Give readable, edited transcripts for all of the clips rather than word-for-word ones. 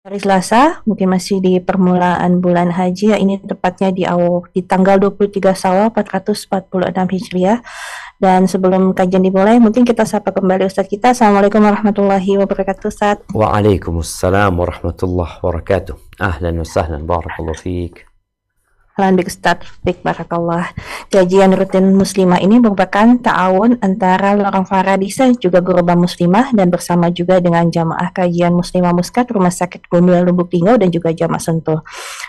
Hari Selasa, mungkin masih di permulaan bulan haji, ya ini tepatnya di tanggal 23 Syawal 446 Hijriah. Dan sebelum kajian dimulai, mungkin kita sapa kembali Ustadz kita. Assalamualaikum warahmatullahi wabarakatuh, Ustadz. Waalaikumsalam warahmatullahi wabarakatuh. Ahlan wa sahlan, barakallahu fiik. Alhamdulillah Ustadz, baik barakallah. Kajian rutin muslimah ini merupakan ta'awun antara Lorong Faradisa juga Guraba Muslimah dan bersama juga dengan jamaah kajian Muslimah Muskat Rumah Sakit Gundul Lubuk Linggau dan juga jamaah Sentul.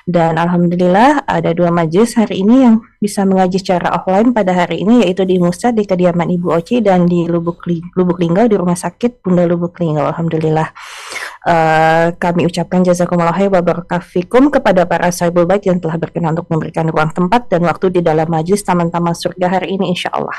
Dan alhamdulillah ada dua majelis hari ini yang bisa mengaji secara offline pada hari ini, yaitu di Musad di kediaman Ibu Oci dan di Lubuk Linggau di Rumah Sakit Bunda Lubuk Linggau. Alhamdulillah. Kami ucapkan jazakumullah khairan wa barakallahu fikum kepada para sahibul bait yang telah berkenan untuk memberikan ruang tempat dan waktu di dalam majelis taman-taman surga hari ini insyaallah.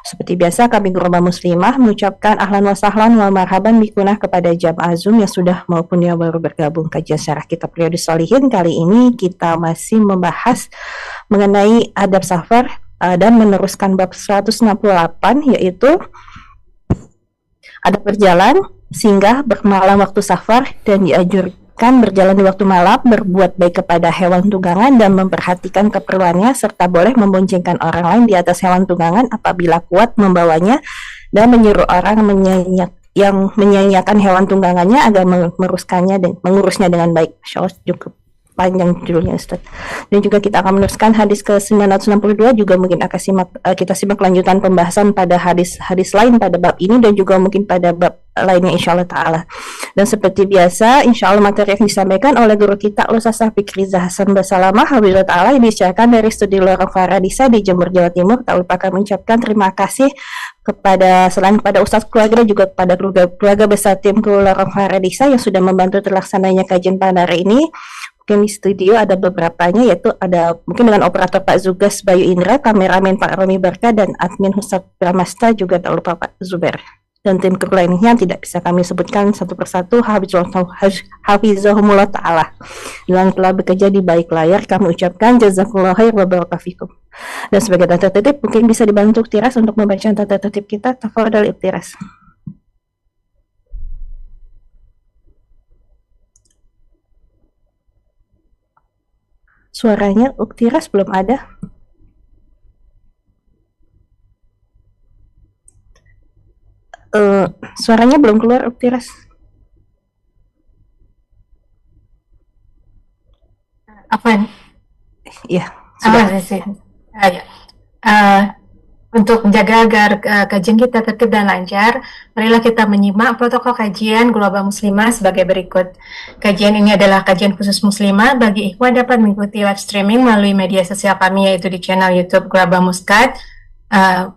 Seperti biasa kami Guraba Muslimah mengucapkan ahlan wa sahlan wa marhaban bikunah kepada jamaah Zoom yang sudah maupun yang baru bergabung kajian syarah kitab Riyadhus Shalihin. Kali ini kita masih membahas mengenai adab safar dan meneruskan bab 168, yaitu adab berjalan, singgah, bermalam waktu safar, dan dianjurkan berjalan di waktu malam, berbuat baik kepada hewan tunggangan dan memperhatikan keperluannya, serta boleh memboncengkan orang lain di atas hewan tunggangan apabila kuat membawanya, dan menyuruh orang yang menyanyiakan hewan tunggangannya agar mengurusnya dengan baik. Masya Allah, cukup panjang judulnya Ustaz. Dan juga kita akan meneruskan hadis ke 962, juga mungkin akan kita simak lanjutan pembahasan pada hadis-hadis lain pada bab ini dan juga mungkin pada bab lainnya insyaallah ta'ala. Dan seperti biasa insyaallah materi yang disampaikan oleh guru kita Ustaz Syafiq Riza Hasan Basalamah Habibullah ta'ala yang disiarkan dari studi Lorong Faradisa di Jember, Jawa Timur. Tak lupa kami mengucapkan terima kasih selain kepada Ustadz keluarga juga kepada keluarga besar tim Lorong Faradisa yang sudah membantu terlaksananya kajian pada hari ini. Mungkin di studio ada beberapanya, yaitu ada mungkin dengan operator Pak Zugas Bayu Indra, kameramen Pak Romi Barka, dan admin Ustadz Pramasta, juga tak lupa Pak Zuber. Dan tim kru lainnya tidak bisa kami sebutkan satu persatu. Hafizahumullah ta'ala yang telah bekerja di balik layar, kami ucapkan jazakumullah khair wa barakallahu fikum. Dan sebagai tata tertib mungkin bisa dibantu Tiras untuk membaca tata tertib kita. Tafadhal Tiras. Suaranya Uktiras belum ada. Suaranya belum keluar Uktiras. Apa? Iya, sudah. Untuk menjaga agar kajian kita tertib dan lancar, marilah kita menyimak protokol kajian Guraba Muslimah sebagai berikut. Kajian ini adalah kajian khusus muslimah. Bagi ikhwan dapat mengikuti live streaming melalui media sosial kami, yaitu di channel YouTube Guraba Muskat,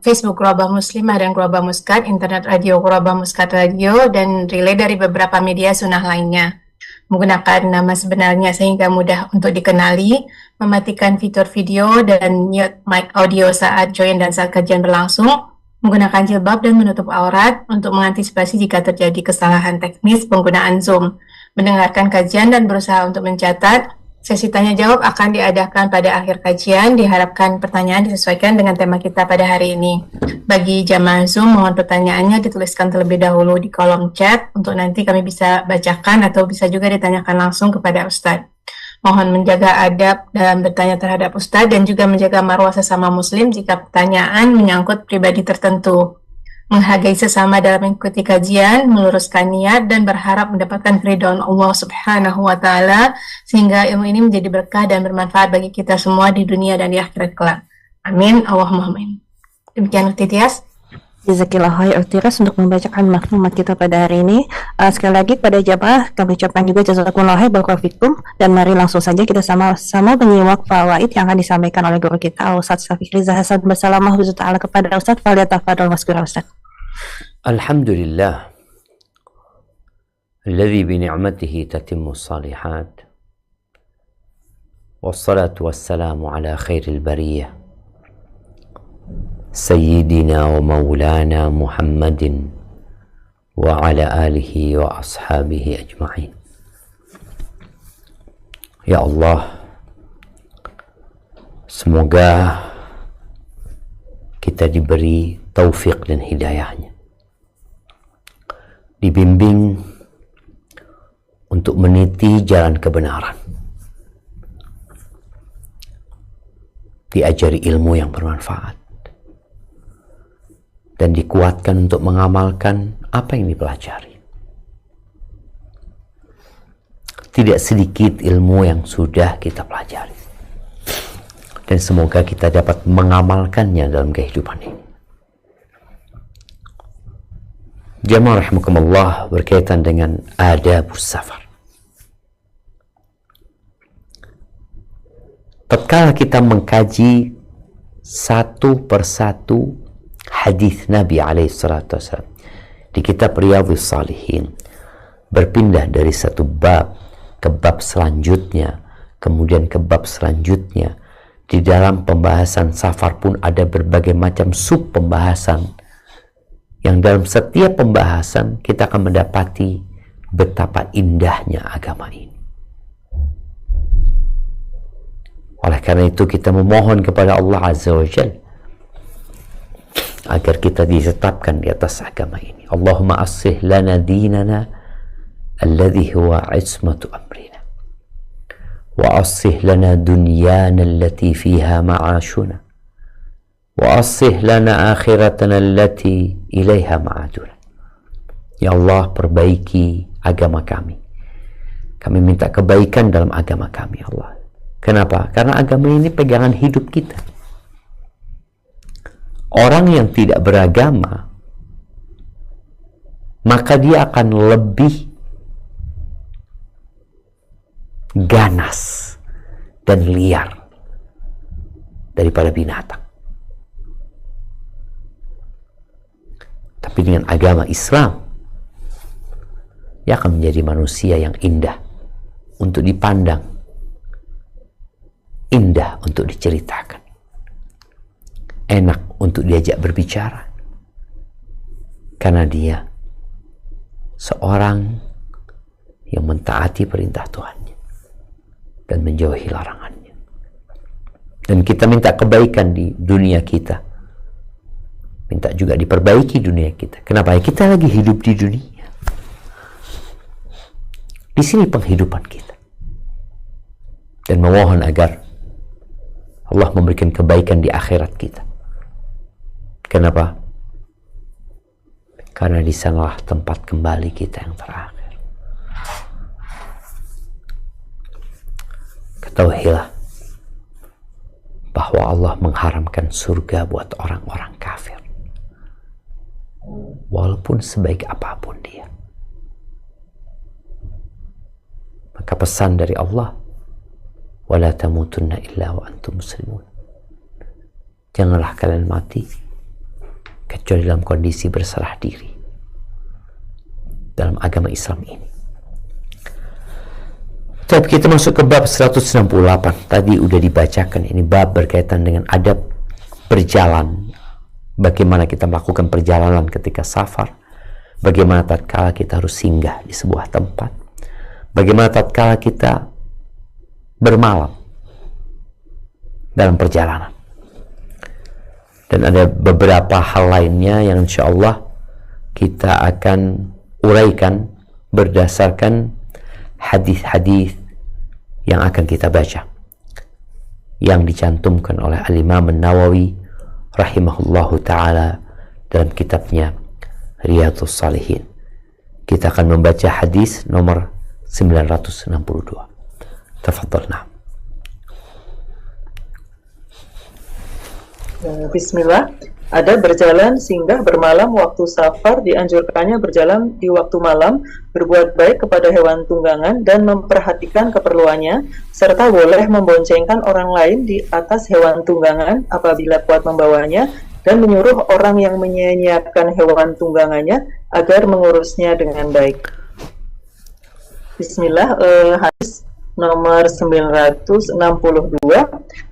Facebook Guraba Muslimah dan Guraba Muskat, internet radio Guraba Muskat Radio, dan relay dari beberapa media sunnah lainnya. Menggunakan nama sebenarnya sehingga mudah untuk dikenali, mematikan fitur video dan mute mic audio saat join dan saat kajian berlangsung, menggunakan jilbab dan menutup aurat untuk mengantisipasi jika terjadi kesalahan teknis penggunaan Zoom, mendengarkan kajian dan berusaha untuk mencatat. Sesi tanya jawab akan diadakan pada akhir kajian. Diharapkan pertanyaan disesuaikan dengan tema kita pada hari ini. Bagi jamaah Zoom, mohon pertanyaannya dituliskan terlebih dahulu di kolom chat untuk nanti kami bisa bacakan atau bisa juga ditanyakan langsung kepada Ustadz. Mohon menjaga adab dalam bertanya terhadap Ustadz dan juga menjaga marwah sesama muslim jika pertanyaan menyangkut pribadi tertentu. Menghargai sesama dalam mengikuti kajian, meluruskan niat, dan berharap mendapatkan keridhaan Allah Subhanahu wa Ta'ala, sehingga ilmu ini menjadi berkah dan bermanfaat bagi kita semua di dunia dan di akhirat kelak. Amin. Allahumma amin. Demikian Tias. Jazakillah khair Tiras untuk membacakan maklumat kita pada hari ini. Sekali lagi pada jamaah kami ucapkan juga jazakumullah khair barakallahu fikum, dan mari langsung saja kita sama-sama menyimak fawaid yang akan disampaikan oleh guru kita Ustadz Syafiq Riza Hasan Basalamah ta'ala kepada Ustadz. Falyatafadhal maskura Ustadz. Alhamdulillah alladzi bi ni'matihi tatimmu shalihat, wassalatu wassalamu ala khairil bariyah sayyidina wa maulana Muhammadin wa ala alihi wa ashabihi ajma'in. Ya Allah, semoga kita diberi taufik dan hidayahnya, dibimbing untuk meniti jalan kebenaran, diajari ilmu yang bermanfaat, dan dikuatkan untuk mengamalkan apa yang dipelajari. Tidak sedikit ilmu yang sudah kita pelajari, dan semoga kita dapat mengamalkannya dalam kehidupan ini. Jamaah rahimakumullah, berkaitan dengan adabus safar. Tatkala kita mengkaji satu persatu hadis Nabi SAW di kitab Riyadhus Shalihin, berpindah dari satu bab ke bab selanjutnya, kemudian ke bab selanjutnya. Di dalam pembahasan safar pun ada berbagai macam sub pembahasan, yang dalam setiap pembahasan kita akan mendapati betapa indahnya agama ini. Oleh karena itu kita memohon kepada Allah Azza wa Jalla agar kita ditetapkan di atas agama ini. Allahumma aslih lana dinana alladhi huwa ismatu amrina, wa aslih lana dunyana allati fiha ma'ashuna, wa aslih lana akhiratana allati ilaiha ma'aduna. Ya Allah, perbaiki agama kami. Kami minta kebaikan dalam agama kami, Allah. Kenapa? Karena agama ini pegangan hidup kita. Orang yang tidak beragama, maka dia akan lebih ganas dan liar daripada binatang. Tapi dengan agama Islam, dia akan menjadi manusia yang indah untuk dipandang, indah untuk diceritakan, enak untuk diajak berbicara, karena dia seorang yang mentaati perintah Tuhannya dan menjauhi larangannya. Dan kita minta kebaikan di dunia kita, minta juga diperbaiki dunia kita. Kenapa? Kita lagi hidup di dunia. Di sini penghidupan kita. Dan memohon agar Allah memberikan kebaikan di akhirat kita. Kenapa? Karena di sanalah tempat kembali kita yang terakhir. Ketahuilah bahwa Allah mengharamkan surga buat orang-orang kafir, walaupun sebaik apapun dia. Maka pesan dari Allah, wala tamutunna illa wa antum muslimun. Janganlah kalian mati kecuali dalam kondisi berserah diri dalam agama Islam ini. Tapi kita masuk ke bab 168. Tadi udah dibacakan, ini bab berkaitan dengan adab berjalan. Bagaimana kita melakukan perjalanan ketika safar, bagaimana tatkala kita harus singgah di sebuah tempat, bagaimana tatkala kita bermalam dalam perjalanan. Dan ada beberapa hal lainnya yang insya Allah kita akan uraikan berdasarkan hadis-hadis yang akan kita baca, yang dicantumkan oleh Al-Imam An-Nawawi rahimahullahu ta'ala dalam kitabnya Riyadhus Shalihin. Kita akan membaca hadis nomor 962. Tafadhalna. Bismillah. Ada berjalan, singgah, bermalam waktu safar, dianjurkannya berjalan di waktu malam, berbuat baik kepada hewan tunggangan dan memperhatikan keperluannya, serta boleh memboncengkan orang lain di atas hewan tunggangan apabila kuat membawanya, dan menyuruh orang yang menyiapkan hewan tunggangannya agar mengurusnya dengan baik. Bismillah. Hadis nomor 962,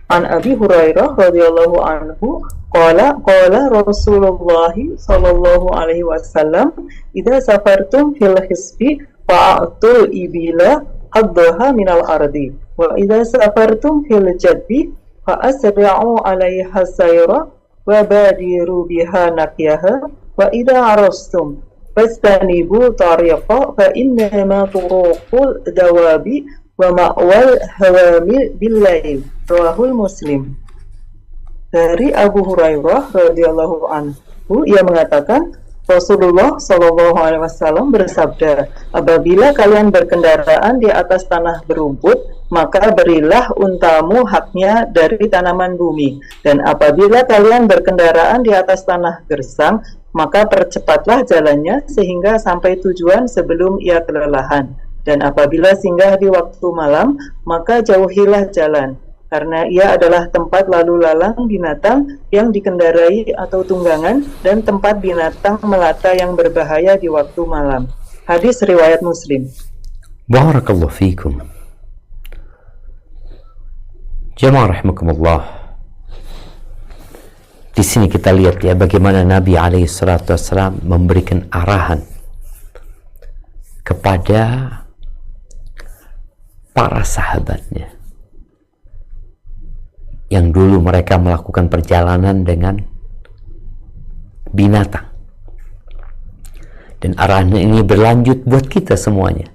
an Abi Hurairah radhiyallahu anhu qala Rasulullah sallallahu alaihi wasallam, idza safartum fil hisbi fa'atul ibila haddaha minal ardi wa idza safartum fil jadbi fa'asri'u 'alaiha sayra wa badiru biha naqyaha wa idza arastum fastanibu tariqa fa innama turuqul dawabi wa ma'wal hawamil billail. Rawahul Muslim. Dari Abu Hurairah radhiyallahu anhu, ia mengatakan Rasulullah Shallallahu Alaihi Wasallam bersabda, apabila kalian berkendaraan di atas tanah berumput, maka berilah untamu haknya dari tanaman bumi. Dan apabila kalian berkendaraan di atas tanah gersang, maka percepatlah jalannya sehingga sampai tujuan sebelum ia kelelahan. Dan apabila singgah di waktu malam, maka jauhilah jalan, karena ia adalah tempat lalu lalang binatang yang dikendarai atau tunggangan dan tempat binatang melata yang berbahaya di waktu malam. Hadis riwayat Muslim. Barakallahu fikum. Jamaah rahimakumullah. Di sini kita lihat ya bagaimana Nabi alaihi salatu wassalam memberikan arahan kepada para sahabatnya yang dulu mereka melakukan perjalanan dengan binatang. Dan arahan ini berlanjut buat kita semuanya.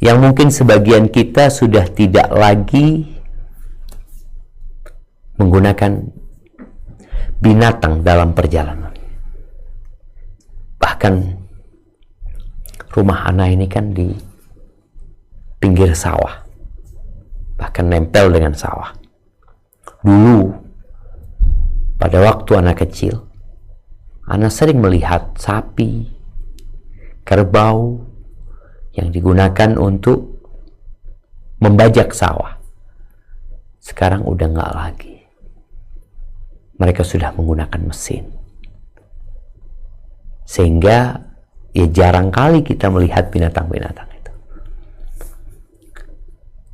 Yang mungkin sebagian kita sudah tidak lagi menggunakan binatang dalam perjalanan. Bahkan rumah anak ini kan di pinggir sawah. Bahkan nempel dengan sawah. Dulu, pada waktu anak kecil, anak sering melihat sapi, kerbau yang digunakan untuk membajak sawah. Sekarang udah nggak lagi. Mereka sudah menggunakan mesin. Sehingga ya jarang kali kita melihat binatang-binatang itu.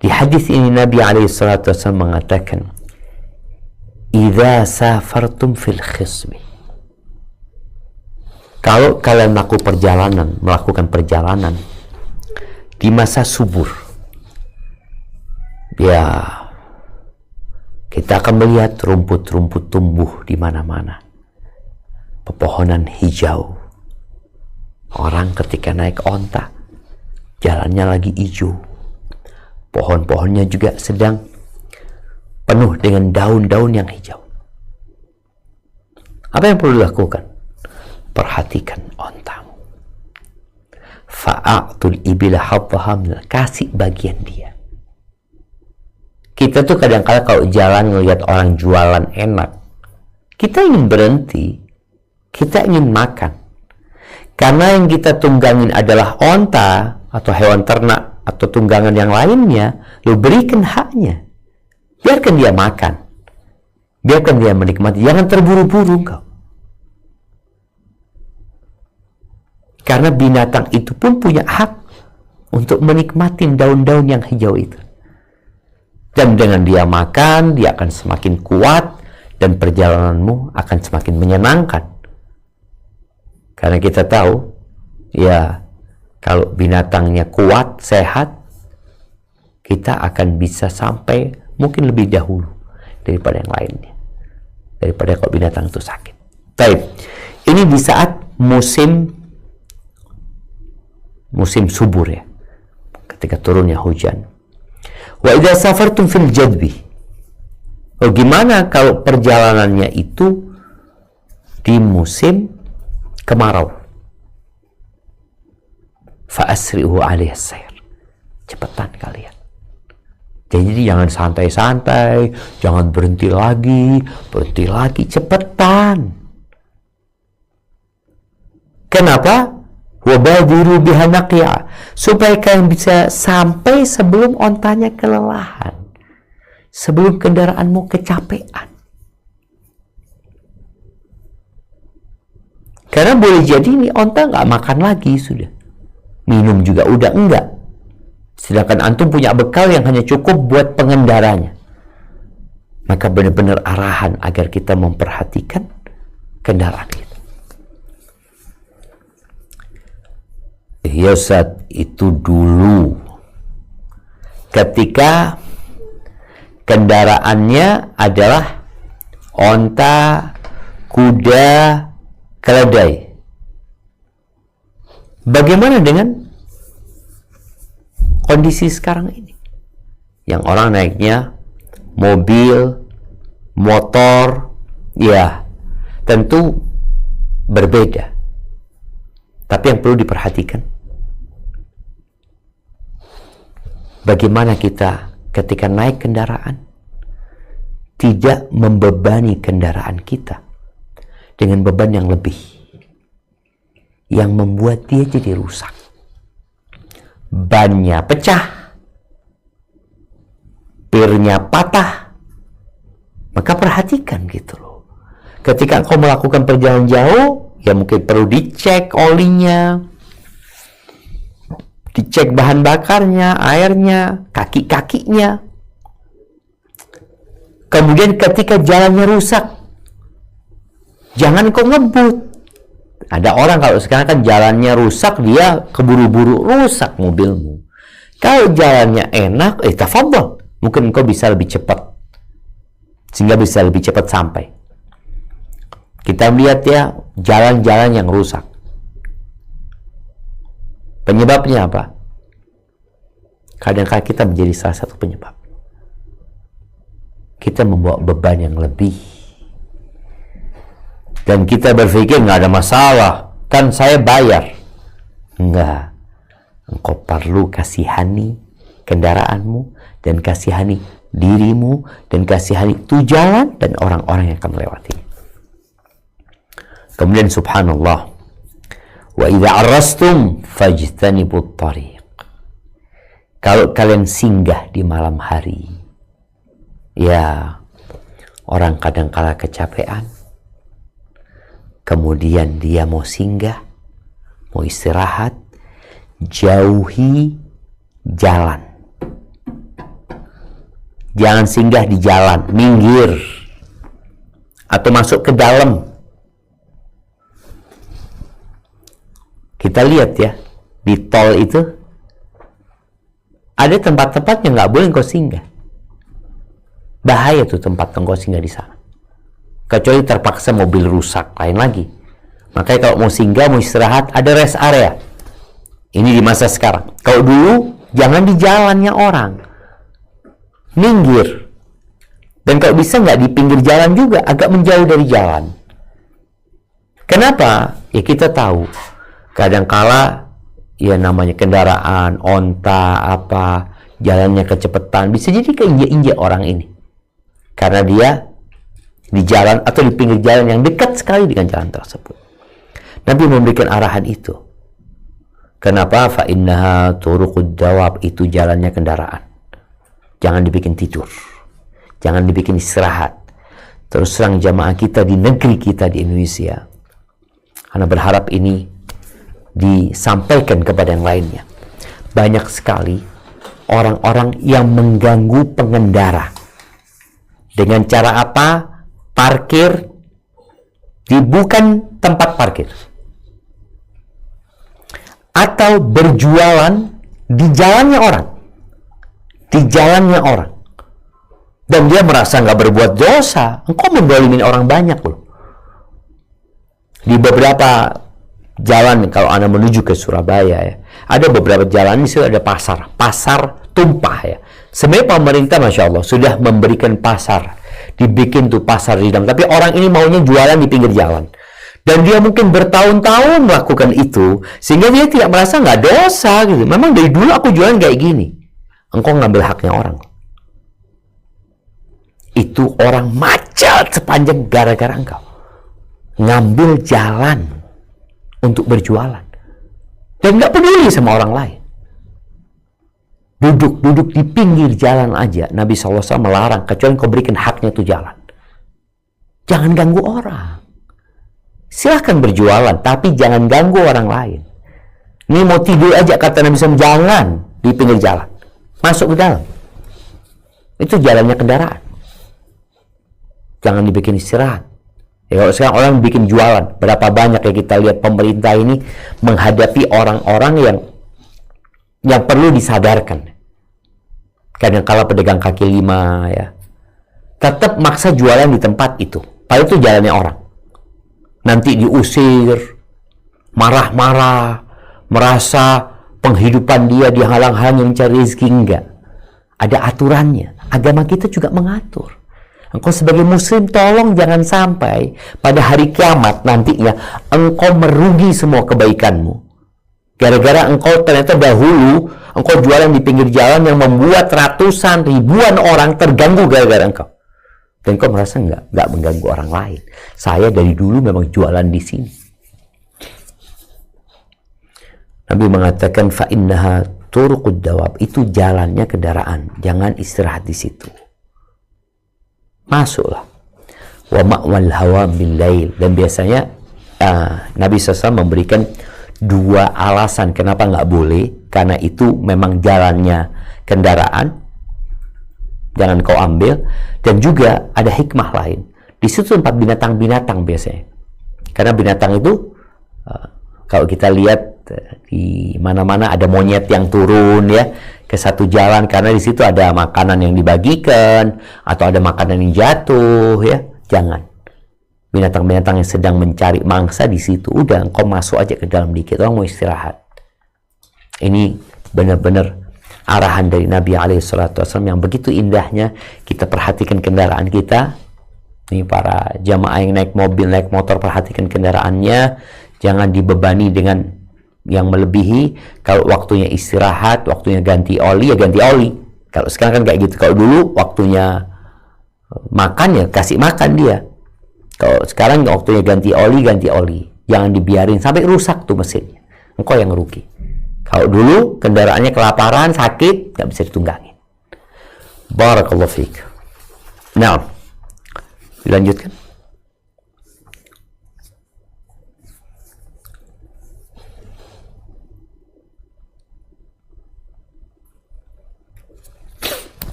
Di hadis ini Nabi alaihissalatu wassalam mengatakan, idza safartum fil khisbi, kalau kalian melakukan perjalanan di masa subur, ya kita akan melihat rumput-rumput tumbuh di mana-mana, pepohonan hijau. Orang ketika naik onta, jalannya lagi hijau, pohon-pohonnya juga sedang penuh dengan daun-daun yang hijau. Apa yang perlu dilakukan? Perhatikan ontamu. Fa'atul ibila haddaha, kasih bagian dia. Kita tuh kadang-kadang kalau jalan ngelihat orang jualan enak, kita ingin berhenti, kita ingin makan. Karena yang kita tunggangin adalah onta atau hewan ternak atau tunggangan yang lainnya, lo berikan haknya. Biarkan dia makan, biarkan dia menikmati, jangan terburu-buru kau. Karena binatang itu pun punya hak untuk menikmati daun-daun yang hijau itu. Dan dengan dia makan, dia akan semakin kuat dan perjalananmu akan semakin menyenangkan. Karena kita tahu, ya kalau binatangnya kuat, sehat, kita akan bisa sampai mungkin lebih dahulu daripada yang lainnya, daripada kalau binatang itu sakit. Baik, ini di saat musim subur ya, ketika turunnya hujan. Wa idza safartum fil jadbi, gimana kalau perjalanannya itu di musim kemarau? Fa asri'u 'alaihi as-sayr, cepetan kalian. Jadi jangan santai-santai, jangan berhenti lagi, cepetan. Kenapa? Wabadiru biha naqi'a, supaya kalian bisa sampai sebelum ontanya kelelahan, sebelum kendaraanmu kecapean. Karena boleh jadi nih onta nggak makan lagi sudah, minum juga udah enggak. Sedangkan antum punya bekal yang hanya cukup buat pengendaranya. Maka benar-benar arahan agar kita memperhatikan kendaraan kita. Ya Ustaz, itu dulu ketika kendaraannya adalah onta, kuda, keledai. Bagaimana dengan kondisi sekarang ini? Yang orang naiknya mobil, motor, ya tentu berbeda. Tapi yang perlu diperhatikan, bagaimana kita ketika naik kendaraan tidak membebani kendaraan kita dengan beban yang lebih, yang membuat dia jadi rusak. Bannya pecah, pirnya patah. Maka perhatikan gitu loh. Ketika engkau melakukan perjalanan jauh, ya mungkin perlu dicek olinya, dicek bahan bakarnya, airnya, kaki-kakinya. Kemudian ketika jalannya rusak, jangan kau ngebut. Ada orang kalau sekarang kan jalannya rusak, dia keburu-buru rusak mobilmu. Kalau jalannya enak, tafadhol. Mungkin engkau bisa lebih cepat, sehingga bisa lebih cepat sampai. Kita melihat ya, jalan-jalan yang rusak. Penyebabnya apa? Kadang-kadang kita menjadi salah satu penyebab. Kita membawa beban yang lebih. Dan kita berpikir nggak ada masalah, kan saya bayar. Enggak. Engkau perlu kasihani kendaraanmu, dan kasihani dirimu, dan kasihani itu jalan dan orang-orang yang akan melewati. Kemudian subhanallah, wa idza arrastum fajtanibut thariq. Kalau kalian singgah di malam hari, ya orang kadang-kala kecapean, kemudian dia mau singgah, mau istirahat, jauhi jalan. Jangan singgah di jalan, minggir atau masuk ke dalam. Kita lihat ya, di tol itu ada tempat-tempat yang nggak boleh engkau singgah. Bahaya tuh tempat engkau singgah di sana. Kecuali terpaksa mobil rusak, lain lagi. Makanya kalau mau singgah, mau istirahat, ada rest area. Ini di masa sekarang. Kalau dulu, jangan di jalannya orang. Minggir. Dan kalau bisa nggak di pinggir jalan juga, agak menjauh dari jalan. Kenapa? Ya kita tahu. Kadangkala, ya namanya kendaraan, onta, apa, jalannya kecepatan, bisa jadi keinjak-injak orang ini. Karena dia di jalan atau di pinggir jalan yang dekat sekali dengan jalan tersebut. Nabi memberikan arahan itu. Kenapa? Fa innaha turuqud dawab, itu jalannya kendaraan. Jangan dibikin tidur. Jangan dibikin istirahat. Terus terang jamaah kita di negeri kita di Indonesia. Karena berharap ini disampaikan kepada yang lainnya. Banyak sekali orang-orang yang mengganggu pengendara. Dengan cara apa? Parkir di bukan tempat parkir. Atau berjualan di jalannya orang. Di jalannya orang. Dan dia merasa nggak berbuat dosa. Engkau mendolimin orang banyak loh. Di beberapa jalan, kalau Anda menuju ke Surabaya ya, ada beberapa jalan di situ ada pasar tumpah ya. Sebenarnya pemerintah Masya Allah sudah memberikan pasar, dibikin tuh pasar di dalam, tapi orang ini maunya jualan di pinggir jalan. Dan dia mungkin bertahun-tahun melakukan itu, sehingga dia tidak merasa nggak dosa gitu. Memang dari dulu aku jualan kayak gini. Engkau ngambil haknya orang. Itu orang macet sepanjang gara-gara engkau ngambil jalan untuk berjualan. Dan nggak peduli sama orang lain. Duduk di pinggir jalan aja. Nabi SAW melarang, kecuali kau berikan haknya itu jalan. Jangan ganggu orang. Silahkan berjualan, tapi jangan ganggu orang lain. Ini mau tidur aja, kata Nabi SAW, jangan di pinggir jalan. Masuk ke dalam. Itu jalannya kendaraan. Jangan dibikin istirahat. Ya, kalau sekarang orang bikin jualan, berapa banyak ya kita lihat pemerintah ini menghadapi orang-orang yang perlu disadarkan. Kadang-kala pedagang kaki lima ya, tetap maksa jualan di tempat itu. Padahal itu jalannya orang. Nanti diusir, marah-marah, merasa penghidupan dia dihalang-halangi mencari rezeki. Enggak. Ada aturannya. Agama kita juga mengatur. Engkau sebagai muslim tolong jangan sampai pada hari kiamat nantinya engkau merugi semua kebaikanmu. Gara-gara engkau ternyata dahulu engkau jualan di pinggir jalan yang membuat ratusan ribuan orang terganggu gara-gara engkau. Dan engkau merasa enggak mengganggu orang lain. Saya dari dulu memang jualan di sini. Nabi mengatakan fa innaha turuqud dawab, itu jalannya kendaraan, jangan istirahat di situ. Masuklah. Wa ma'wal hawa bil lail, dan biasanya Nabi SAW memberikan 2 alasan kenapa nggak boleh, karena itu memang jalannya kendaraan, jangan kau ambil, dan juga ada hikmah lain. Di situ tempat binatang-binatang biasanya, karena binatang itu kalau kita lihat di mana-mana ada monyet yang turun ya ke satu jalan, karena di situ ada makanan yang dibagikan atau ada makanan yang jatuh ya. Jangan. Binatang-binatang yang sedang mencari mangsa di situ, udah engkau masuk aja ke dalam dikit, orang mau istirahat. Ini benar-benar arahan dari Nabi SAW yang begitu indahnya. Kita perhatikan kendaraan kita. Nih para jamaah yang naik mobil, naik motor, perhatikan kendaraannya. Jangan dibebani dengan yang melebihi. Kalau waktunya istirahat, waktunya ganti oli, ya ganti oli. Kalau sekarang kan kayak gitu. Kalau dulu waktunya makan, ya kasih makan dia. Kalau sekarang waktunya ganti oli. Jangan dibiarin sampai rusak tuh mesinnya. Engkau yang rugi. Kalau dulu kendaraannya kelaparan, sakit, nggak bisa ditunggangin. Barakallahu fiik. Nah, dilanjutkan.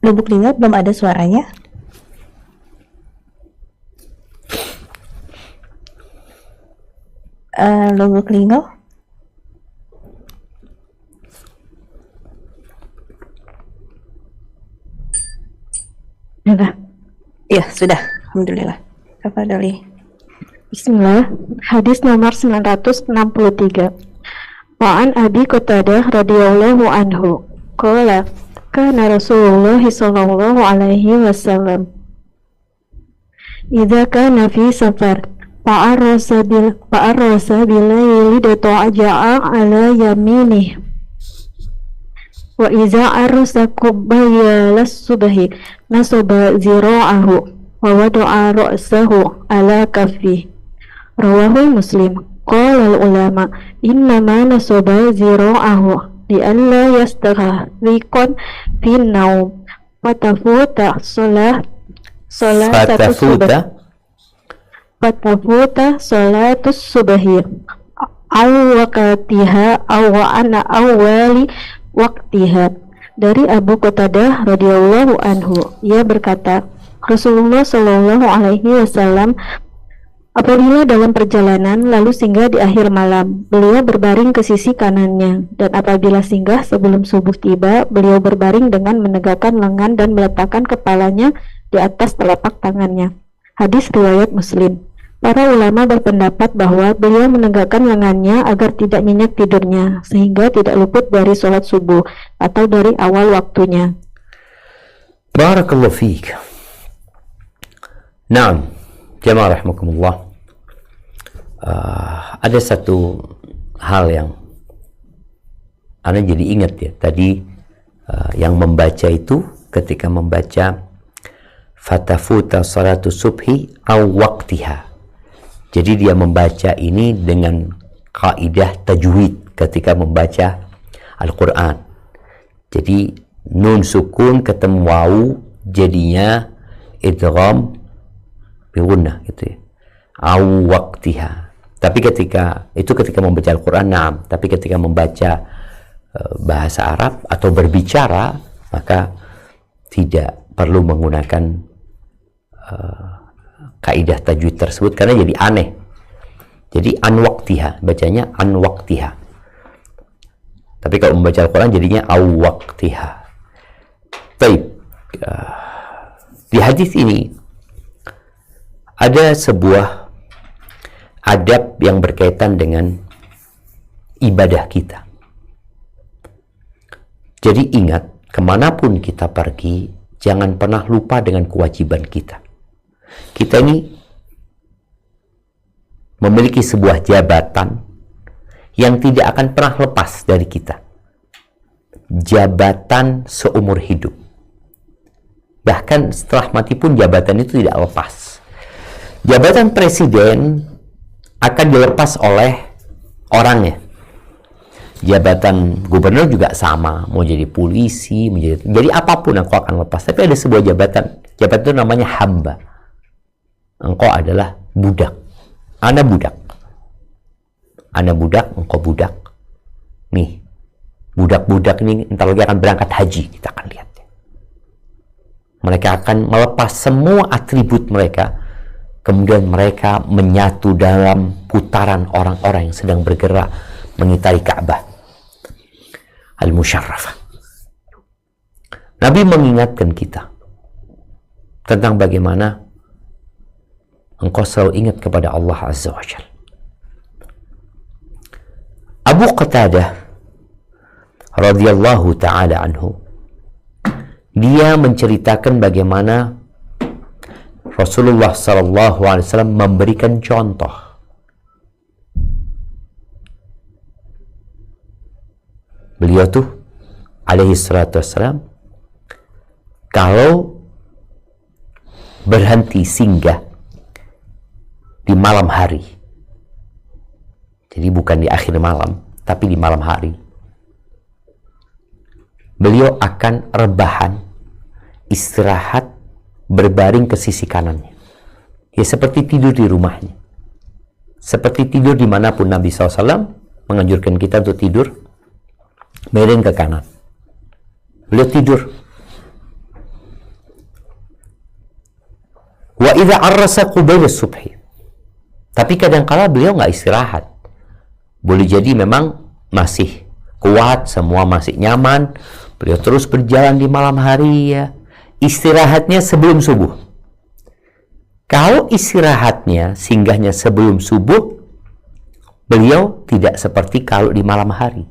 Lubuk linggau belum ada suaranya. Lubuk linggau. Sudah. Ya, sudah. Alhamdulillah. Tafadhali. Bismillah. Hadis nomor 963. Wa'an Abi Qatadah radhiyallahu anhu qala kana Rasulullah sallallahu alaihi wasallam idza kana fi safar fa'arasa bilayli data'a ala yaminih wa idza arasa qabla as-subhi nasaba zira'ahu wa wada'a ra'sahu ala kaffi. Rawahu Muslim. Qala al-ulama innama nasaba zira'ahu li'alla yastaghriqan fi naum fatafuta salatus subhi aw waqtiha aw ana awwali waqtiha. Dari Abu Qatadah radhiyallahu anhu, ia berkata, Rasulullah shallallahu alaihi wasallam apabila dalam perjalanan lalu singgah di akhir malam, beliau berbaring ke sisi kanannya, dan apabila singgah sebelum subuh tiba, beliau berbaring dengan menegakkan lengan dan meletakkan kepalanya di atas telapak tangannya. Hadis riwayat Muslim. Para ulama berpendapat bahwa beliau menegakkan lengannya agar tidak nyenyak tidurnya, sehingga tidak luput dari sholat subuh atau dari awal waktunya. Barakallahu fiik. Naam, jamaah rahimakumullah. Ada satu hal yang Anda jadi ingat ya tadi, yang membaca itu ketika membaca fatafuta salatu subhi aw waqtiha. Jadi dia membaca ini dengan kaidah tajwid ketika membaca Al-Quran. Jadi nun sukun ketemu wawu jadinya idgham bi gunnah gitu ya. Aw waqtiha. Tapi ketika membaca Al-Quran, naam. Tapi ketika membaca bahasa Arab atau berbicara, maka tidak perlu menggunakan kaidah tajwid tersebut, karena jadi aneh. Jadi an waqtiha, bacanya an waqtiha. Tapi kalau membaca Al-Quran jadinya aw waqtiha. Baik. Di hadis ini Ada sebuah adab yang berkaitan dengan ibadah kita. Jadi ingat, kemanapun kita pergi, jangan pernah lupa dengan kewajiban kita. Kita ini memiliki sebuah jabatan yang tidak akan pernah lepas dari kita. Jabatan seumur hidup. Bahkan setelah mati pun jabatan itu tidak lepas. Jabatan presiden akan dilepas oleh orangnya. Jabatan gubernur juga sama, mau jadi polisi, jadi apapun engkau akan lepas. Tapi ada sebuah jabatan itu namanya hamba. Engkau adalah budak. Anda budak. Anda budak, engkau budak. Nih, budak-budak ini entar lagi akan berangkat haji, kita akan lihat. Mereka akan melepas semua atribut mereka, kemudian mereka menyatu dalam putaran orang-orang yang sedang bergerak mengitari Ka'bah Al-Musyarrafah. Nabi mengingatkan kita tentang bagaimana engkau selalu ingat kepada Allah Azza wa Jalla. Abu Qatadah radhiyallahu ta'ala anhu, dia menceritakan bagaimana Rasulullah sallallahu alaihi wasallam memberikan contoh. Beliau tuh alaihi salatu wassalam kalau berhenti singgah di malam hari, jadi bukan di akhir malam tapi di malam hari, beliau akan rebahan, istirahat, berbaring ke sisi kanannya. Ya seperti tidur di rumahnya, seperti tidur dimanapun. Nabi SAW menganjurkan kita untuk tidur miring ke kanan. Beliau tidur. Wa idza arrasa qubayla subhi. Tapi kadang-kala beliau nggak istirahat. Boleh jadi memang masih kuat, semua masih nyaman. Beliau terus berjalan di malam hari ya. Istirahatnya sebelum subuh. Kalau istirahatnya, singgahnya sebelum subuh, beliau tidak seperti kalau di malam hari.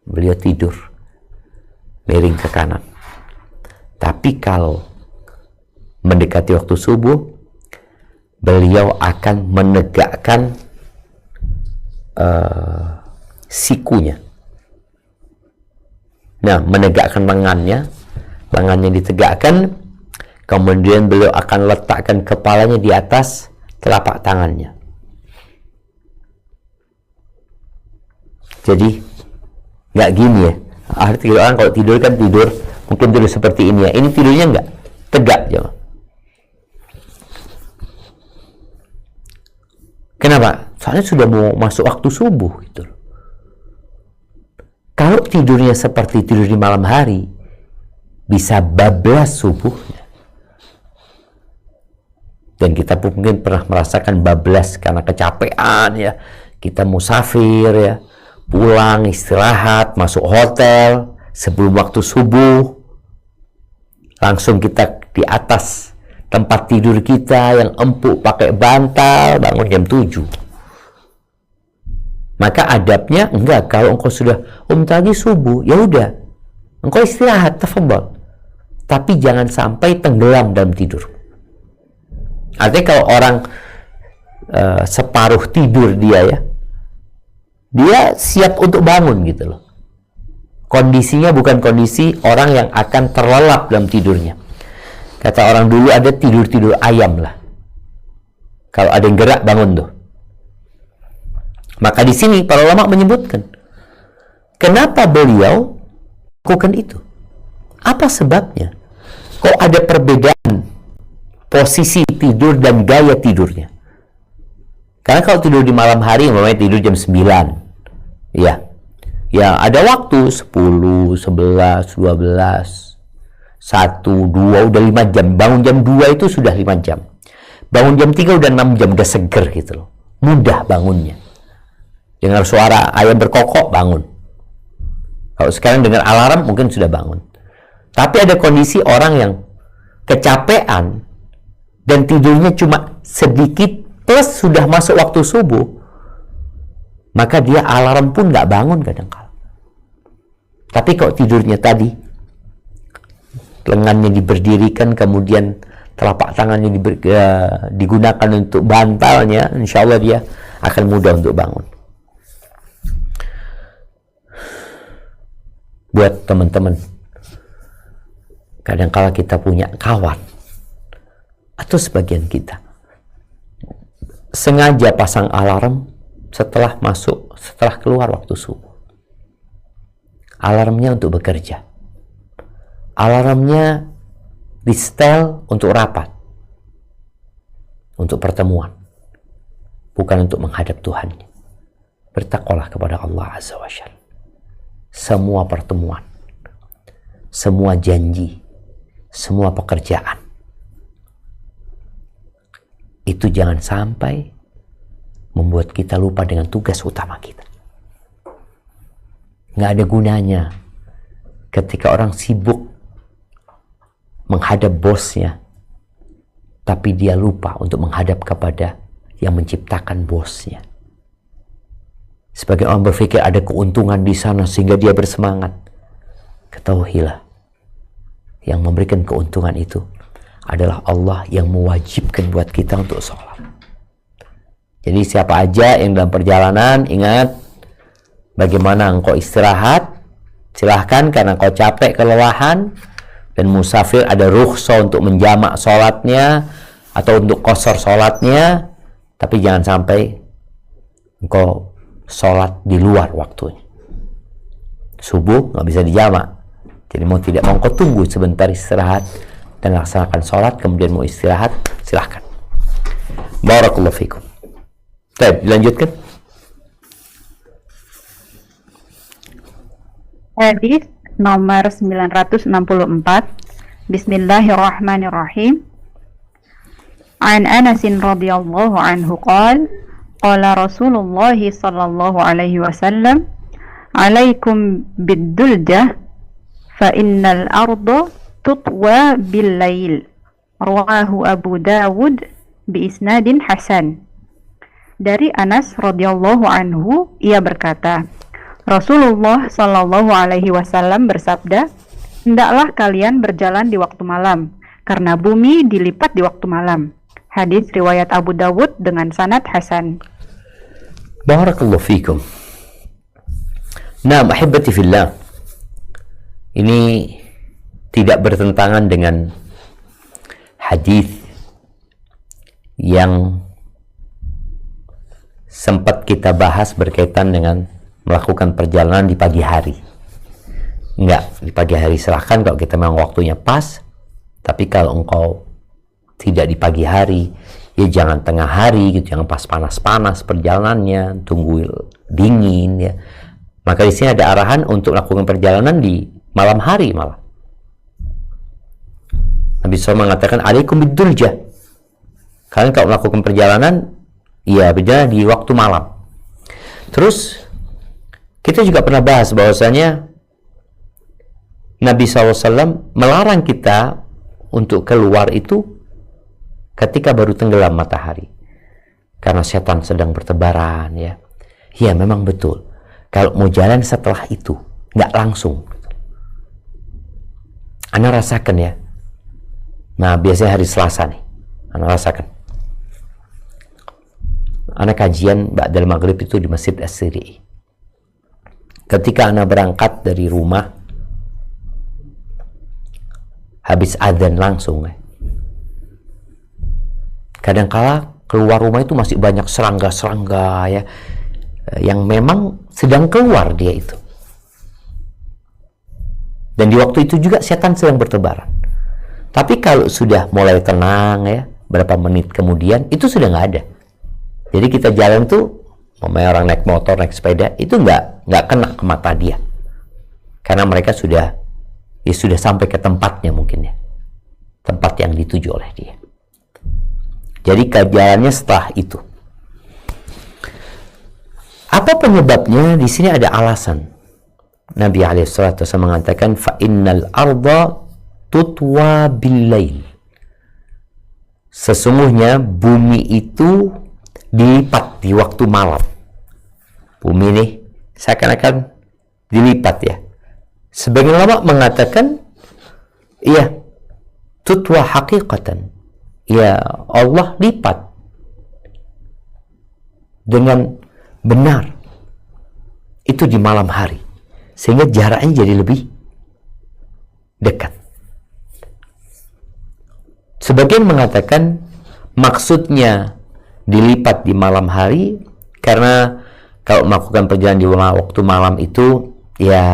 Beliau tidur miring ke kanan. Tapi kalau mendekati waktu subuh, beliau akan menegakkan sikunya. Nah, menegakkan lengannya ditegakkan, kemudian beliau akan letakkan kepalanya di atas telapak tangannya. Jadi nggak gini ya. Artinya orang kalau tidur kan tidur mungkin tidur seperti ini ya. Ini tidurnya nggak tegak ya. Kenapa? Soalnya sudah mau masuk waktu subuh gitu. Kalau tidurnya seperti tidur di malam hari, bisa bablas subuhnya. Dan kita mungkin pernah merasakan bablas karena kecapean ya. Kita musafir ya, pulang istirahat, masuk hotel sebelum waktu subuh, langsung kita di atas tempat tidur kita yang empuk pakai bantal, bangun jam 7. Maka adabnya enggak, kalau engkau sudah tadi subuh, ya udah engkau istirahat, tafadhol, tapi jangan sampai tenggelam dalam tidur. Artinya kalau orang separuh tidur dia siap untuk bangun gitu loh. Kondisinya bukan kondisi orang yang akan terlelap dalam tidurnya. Kata orang dulu ada tidur-tidur ayam lah. Kalau ada yang gerak bangun tuh. Maka di sini para ulama menyebutkan kenapa beliau lakukan itu. Apa sebabnya? Kok ada perbedaan posisi tidur dan gaya tidurnya? Karena kalau tidur di malam hari, namanya tidur jam 9. Ya, ada waktu 10, 11, 12, 1, 2, udah 5 jam. Bangun jam 2 itu sudah 5 jam. Bangun jam 3 udah 6 jam, udah seger gitu loh. Mudah bangunnya. Dengar suara ayam berkokok, bangun. Kalau sekarang dengar alarm, mungkin sudah bangun. Tapi ada kondisi orang yang kecapean, dan tidurnya cuma sedikit plus sudah masuk waktu subuh, maka dia alarm pun nggak bangun kadang-kala. Tapi kalau tidurnya tadi, lengannya diberdirikan, kemudian telapak tangannya digunakan untuk bantalnya, insya Allah dia akan mudah untuk bangun. Buat teman-teman, kadang-kala kita punya kawan atau sebagian kita sengaja pasang alarm setelah keluar waktu subuh. Alarmnya untuk bekerja, alarmnya di setel untuk rapat, untuk pertemuan, bukan untuk menghadap Tuhan. Bertakwalah kepada Allah Azza wa Jalla. Semua pertemuan, semua janji, semua pekerjaan, itu jangan sampai membuat kita lupa dengan tugas utama kita. Nggak ada gunanya ketika orang sibuk menghadap bosnya, tapi dia lupa untuk menghadap kepada yang menciptakan bosnya. Sebagian orang berpikir ada keuntungan di sana sehingga dia bersemangat. Ketahuilah, yang memberikan keuntungan itu adalah Allah yang mewajibkan buat kita untuk sholat. Jadi siapa aja yang dalam perjalanan, ingat bagaimana engkau istirahat, silahkan, karena engkau capek, kelelahan, dan musafir ada rukhsah untuk menjamak sholatnya atau untuk qasar sholatnya, tapi jangan sampai engkau sholat di luar waktunya. Subuh nggak bisa dijamak, jadi mau tidak mau engkau tunggu sebentar istirahat dan laksanakan sholat, kemudian mau istirahat silahkan. Barakallahu fikum. Baik, dilanjutkan. Hadis nomor 964. Bismillahirrahmanirrahim. An Anas radhiyallahu anhu qala qala Rasulullah sallallahu alaihi wasallam alaikum bid-duljah fa innal arda tutwa bil-lail. Rawahu Abu Dawud bi isnadin hasan. Dari Anas radhiyallahu anhu, ia berkata, Rasulullah sallallahu alaihi wasallam bersabda, hendaklah kalian berjalan di waktu malam, karena bumi dilipat di waktu malam. Hadis riwayat Abu Dawud dengan sanad hasan. Barakallahu fikum. Nah, ahibati fillah, ini tidak bertentangan dengan hadis yang sempat kita bahas berkaitan dengan melakukan perjalanan di pagi hari. Enggak, di pagi hari silahkan kalau kita memang waktunya pas, tapi kalau engkau tidak di pagi hari, ya jangan tengah hari gitu, jangan pas panas-panas perjalanannya, tunggu dingin ya. Maka di sini ada arahan untuk melakukan perjalanan di malam hari malah. Nabi SAW mengatakan alaikum bid-duljah. Kalian kalau melakukan perjalanan, ya berjalan di waktu malam. Terus kita juga pernah bahas bahwasanya Nabi SAW melarang kita untuk keluar itu ketika baru tenggelam matahari, karena setan sedang bertebaran ya. Ya memang betul. Kalau mau jalan setelah itu, nggak langsung. Anda rasakan ya. Nah biasanya hari Selasa nih, Anda rasakan. Anda kajian ba'dal maghrib itu di Masjid As-Siri. Ketika Anda berangkat dari rumah, habis adzan langsung ya. Kadangkala keluar rumah itu masih banyak serangga-serangga ya, yang memang sedang keluar dia itu. Dan di waktu itu juga setan sedang bertebaran. Tapi kalau sudah mulai tenang ya, berapa menit kemudian itu sudah nggak ada. Jadi kita jalan tuh, orang naik motor, naik sepeda, itu nggak kena ke mata dia, karena mereka sudah sampai ke tempatnya mungkin ya, tempat yang dituju oleh dia. Jadi jalannya setelah itu. Apa penyebabnya? Di sini ada alasan. Nabi SAW mengatakan, fa innal arda tutwa bil-lail. sesungguhnya bumi itu dilipat di waktu malam. Bumi ini seakan-akan dilipat ya. Sebagian ulama mengatakan, iya, tutwa haqiqatan. Ya, Allah lipat dengan benar. Itu di malam hari. Sehingga jaraknya jadi lebih dekat. Sebagian mengatakan maksudnya dilipat di malam hari karena kalau melakukan perjalanan di waktu malam itu ya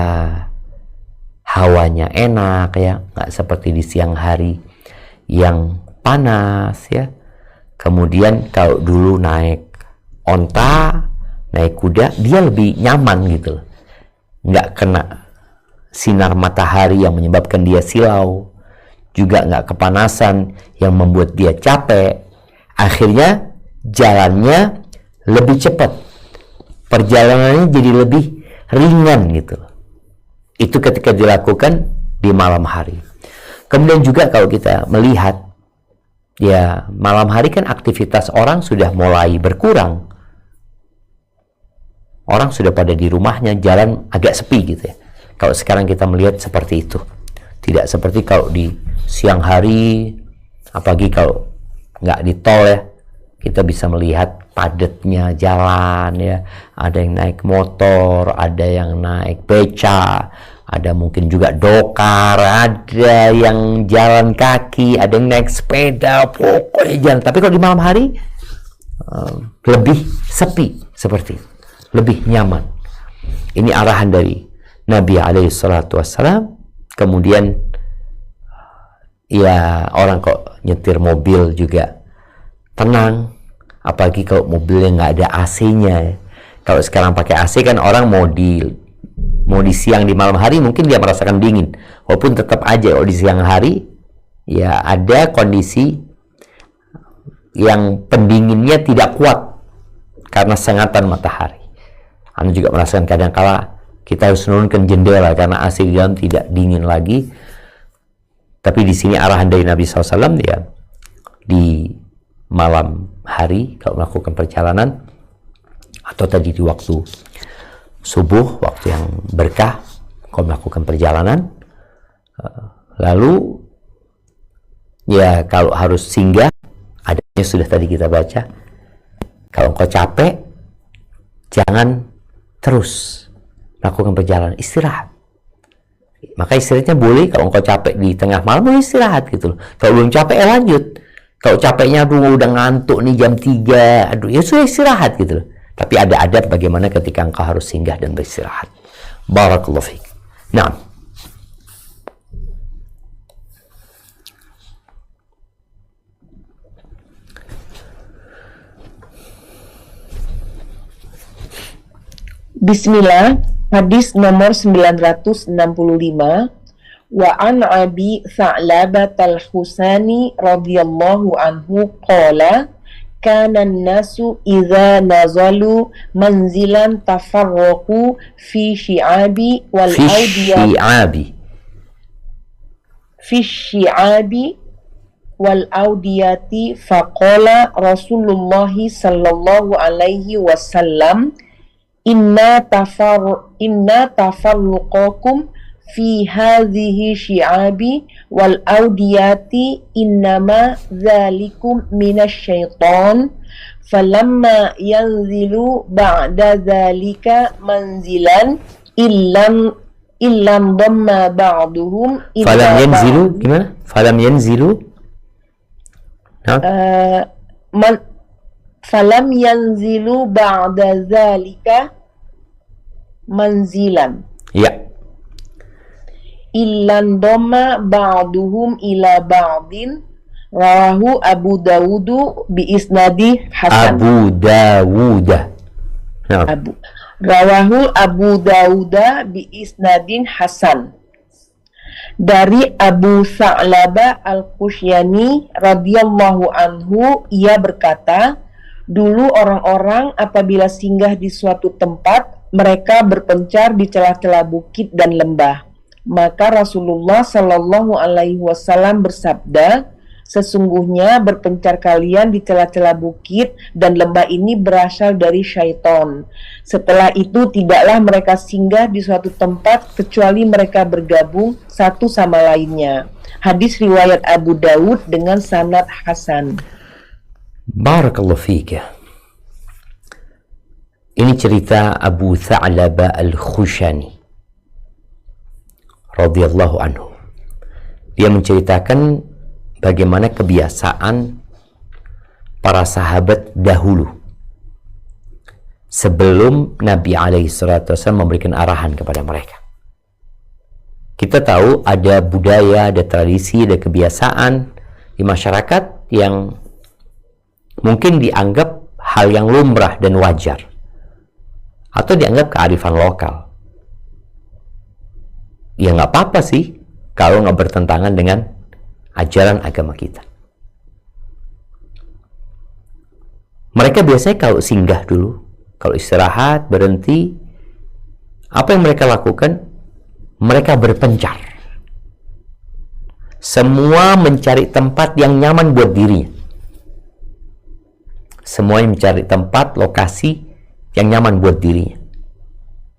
hawanya enak ya, nggak seperti di siang hari yang panas ya. Kemudian kalau dulu naik onta, naik kuda, dia lebih nyaman gitu, nggak kena sinar matahari yang menyebabkan dia silau, juga nggak kepanasan yang membuat dia capek. Akhirnya jalannya lebih cepat, perjalanannya jadi lebih ringan gitu. Itu ketika dilakukan di malam hari. Kemudian juga kalau kita melihat ya malam hari kan aktivitas orang sudah mulai berkurang. Orang sudah pada di rumahnya, jalan agak sepi gitu ya. Kalau sekarang kita melihat seperti itu. Tidak seperti kalau di siang hari, apalagi kalau nggak di tol ya, kita bisa melihat padatnya jalan ya. Ada yang naik motor, ada yang naik beca, ada mungkin juga dokar, ada yang jalan kaki, ada yang naik sepeda, pokoknya jalan. Tapi kalau di malam hari lebih sepi seperti itu, lebih nyaman. Ini arahan dari Nabi SAW. Kemudian ya orang kok nyetir mobil juga tenang, apalagi kalau mobilnya nggak ada AC-nya. Kalau sekarang pakai AC kan orang mau di siang di malam hari mungkin dia merasakan dingin, walaupun tetap aja kalau di siang hari ya ada kondisi yang pendinginnya tidak kuat karena sengatan matahari. Anda juga merasakan kadang-kala kita harus menurunkan jendela karena AC di dalam tidak dingin lagi. Tapi di sini arahan dari Nabi SAW ya, di malam hari kalau melakukan perjalanan, atau tadi di waktu subuh, waktu yang berkah kalau melakukan perjalanan, lalu ya kalau harus singgah, adanya sudah tadi kita baca, kalau engkau capek jangan terus melakukan perjalanan, istirahat. Maka istirahatnya boleh, kalau engkau capek di tengah malam boleh istirahat gitu loh. Kalau belum capek ya lanjut. Kalau capeknya aduh udah ngantuk nih jam 3, aduh ya sudah istirahat gitu loh. Tapi ada adab bagaimana ketika engkau harus singgah dan beristirahat. Barakallahu fiik. Nah, Bismillah, hadis nomor 965. Wa an Abi Tha'labat al-Husani radhiyallahu anhu qala kana an-nasu idza nazalu manzilan tafarraqu fi syi'abi wal awdiyati wal awdiyati faqala Rasulullah sallallahu alaihi wasallam inna tafarruqakum fi hadhihi syi'abi wal awdiyati innama dzalikum minasyaiton falamma yanzilu ba'da dzalika manzilan illam damma ba'duhum falam yanzilu gimana? Falam yanzilu falam yanzilu ba'da dzalika manzilan. Ya. Illan dhamma ba'duhum ila ba'din. Rawahu Abu Dawud bi isnadi hasan. Rawahu Abu Dawud bi isnadin hasan. Dari Abu Tha'labah al-Khusyani radhiyallahu anhu, ia berkata, dulu orang-orang apabila singgah di suatu tempat, mereka berpencar di celah-celah bukit dan lembah. Maka Rasulullah Shallallahu Alaihi Wasallam bersabda, Sesungguhnya berpencar kalian di celah-celah bukit dan lembah ini berasal dari syaitan. Setelah itu tidaklah mereka singgah di suatu tempat kecuali mereka bergabung satu sama lainnya. Hadis riwayat Abu Daud dengan sanad hasan. Barakallahu fika. Ini cerita Abu Tha'laba Al-Khushani radhiyallahu anhu. Dia menceritakan bagaimana kebiasaan para sahabat dahulu sebelum Nabi SAW memberikan arahan kepada mereka. Kita tahu ada budaya, ada tradisi, ada kebiasaan di masyarakat yang mungkin dianggap hal yang lumrah dan wajar, atau dianggap kearifan lokal. Ya nggak apa-apa sih kalau nggak bertentangan dengan ajaran agama kita. Mereka biasanya kalau singgah dulu, kalau istirahat, berhenti, apa yang mereka lakukan? Mereka berpencar. Semua mencari tempat yang nyaman buat dirinya. Semuanya mencari tempat, lokasi yang nyaman buat dirinya.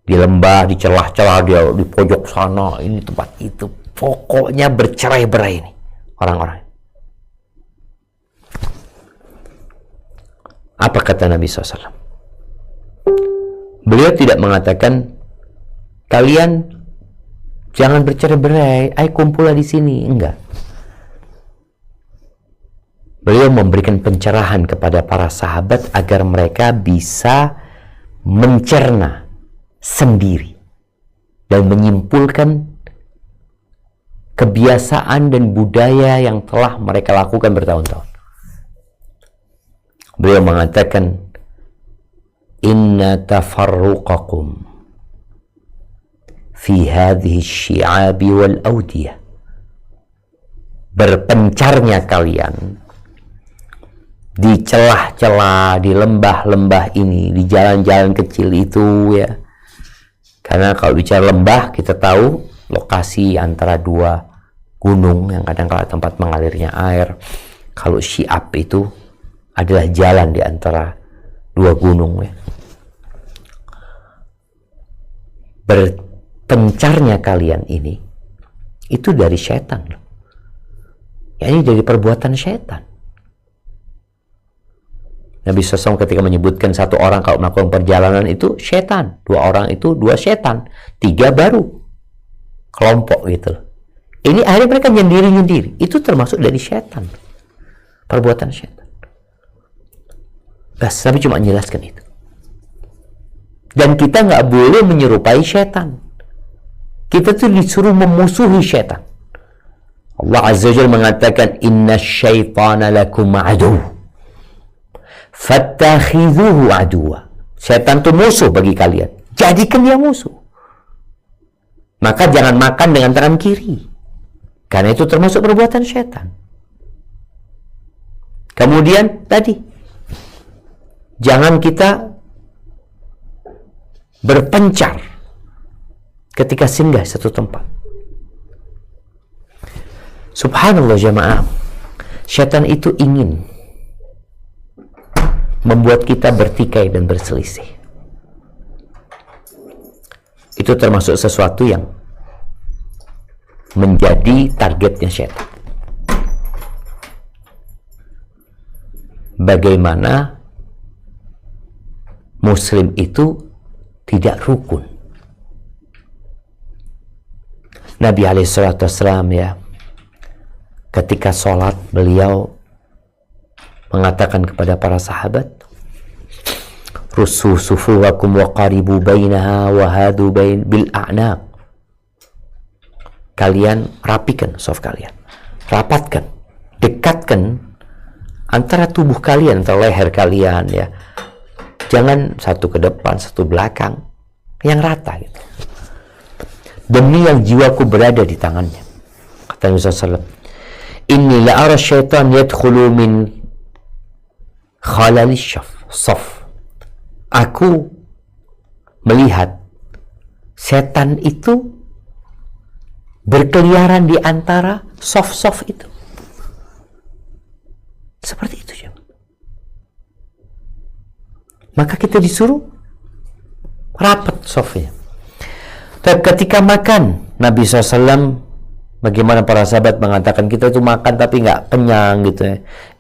Di lembah, di celah-celah, di pojok sana, ini tempat itu. Pokoknya bercerai-berai ini orang-orang. Apa kata Nabi SAW? Beliau tidak mengatakan, kalian jangan bercerai-berai, ayo kumpullah di sini. Enggak. Beliau memberikan pencerahan kepada para sahabat agar mereka bisa mencerna sendiri dan menyimpulkan kebiasaan dan budaya yang telah mereka lakukan bertahun-tahun. Beliau mengatakan, inna tafarruqakum fi hadhihi syi'abi wal awdiyah. Berpencarnya kalian di celah-celah, di lembah-lembah ini, di jalan-jalan kecil itu ya. Karena kalau bicara lembah, kita tahu lokasi antara dua gunung yang kadang-kala tempat mengalirnya air. Kalau syi'ab itu adalah jalan di antara dua gunung ya. Berpencarnya kalian ini itu dari setan. Ya, ini dari perbuatan setan. Nabi SAW ketika menyebutkan satu orang kalau melakukan perjalanan itu setan, dua orang itu dua setan, tiga baru kelompok gitu. Ini akhirnya mereka nyendiri-nyendiri. Itu termasuk dari setan, perbuatan setan. Bas, Nabi cuma menjelaskan itu. Dan kita nggak boleh menyerupai setan. Kita tuh disuruh memusuhi setan. Allah Azza wa Jalla mengatakan, inna syaitana lakum aduw fattakhidhuhu aduwa. Setan itu musuh bagi kalian, jadikan dia musuh. Maka jangan makan dengan tangan kiri, karena itu termasuk perbuatan setan. Kemudian tadi, jangan kita berpencar ketika singgah satu tempat. Subhanallah jamaah, setan itu ingin membuat kita bertikai dan berselisih. Itu termasuk sesuatu yang menjadi targetnya setan. Bagaimana muslim itu tidak rukun. Nabi SAW ya, ketika sholat beliau mengatakan kepada para sahabat, rusu sufuwakum wa qaribu bainaha wa hadu bil a'naq. Kalian rapikan shaf kalian, rapatkan, dekatkan antara tubuh kalian, antara leher kalian ya. Jangan satu ke depan, satu belakang, yang rata gitu. Demi yang jiwaku berada di tangannya. Kata Nabi SAW, inni la ara syaitan yadkhulu min khalalis shaf. Aku melihat setan itu berkeliaran di antara shaf-shaf itu. Seperti itu ya. Maka kita disuruh rapat sofnya. Tapi ketika makan, Nabi SAW, bagaimana para sahabat mengatakan, kita itu makan tapi nggak kenyang gitu ya.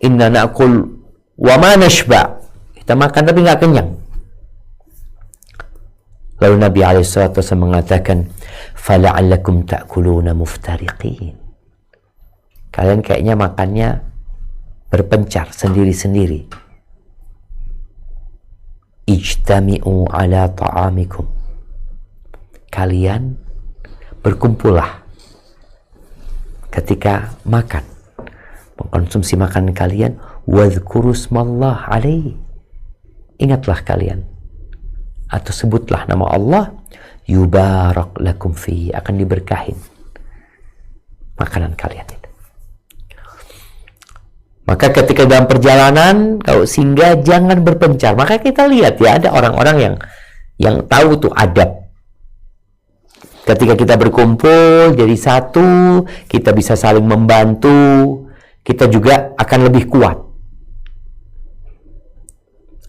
Inna na'kul wa ma nashba. Kita makan tapi nggak kenyang. Lalu Nabi SAW mengatakan, fala'allakum ta'kuluna muftariqin. Kalian kayaknya makannya berpencar sendiri-sendiri. Ijtami'u ala ta'amikum. Kalian berkumpullah ketika makan, mengkonsumsi makanan kalian. Wadhkuru smallah alaihi. Ingatlah kalian atau sebutlah nama Allah, yubarak lakum fi, akan diberkahin makanan kalian itu. Maka ketika dalam perjalanan kalau singgah jangan berpencar. Maka kita lihat ya, ada orang-orang yang tahu tuh adab. Ketika kita berkumpul jadi satu, kita bisa saling membantu, kita juga akan lebih kuat.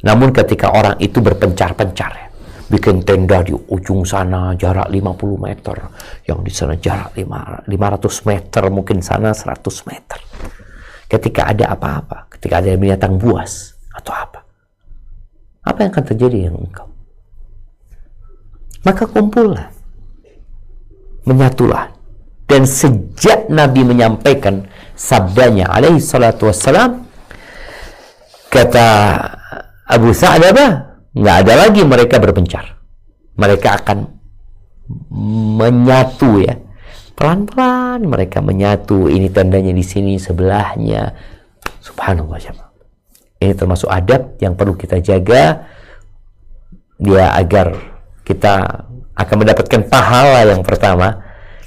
Namun ketika orang itu berpencar-pencar ya, bikin tenda di ujung sana jarak 50 meter, yang di sana jarak 500 meter, mungkin sana 100 meter. Ketika ada apa-apa, ketika ada binatang buas atau apa yang akan terjadi dengan engkau? Maka kumpullah, menyatulah. Dan sejak Nabi menyampaikan sabdanya alaihi salatu wassalam, kata Abu Sa'labah, nggak ada lagi mereka berpencar. Mereka akan menyatu ya. Pelan-pelan mereka menyatu. Ini tandanya di sini, sebelahnya. Subhanallah. Ini termasuk adab yang perlu kita jaga. Dia agar kita akan mendapatkan pahala yang pertama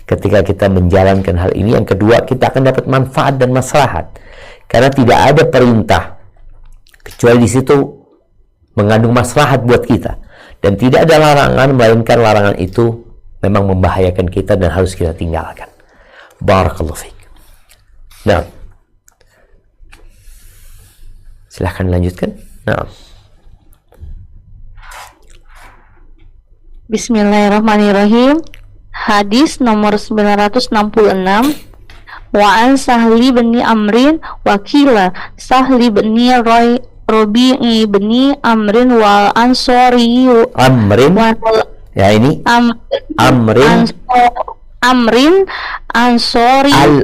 ketika kita menjalankan hal ini. Yang kedua, kita akan dapat manfaat dan maslahat. Karena tidak ada perintah kecuali di situ mengandung maslahat buat kita, dan tidak ada larangan melainkan larangan itu memang membahayakan kita dan harus kita tinggalkan. Barakallahu fiik. Nah, silahkan lanjutkan. Nah. Bismillahirrahmanirrahim. Hadis nomor 966. Wa an Sahli bin Amrin wakila Sahli bin Rabi'i bin Amrin wal Ansori ya ini Amrin Ansori al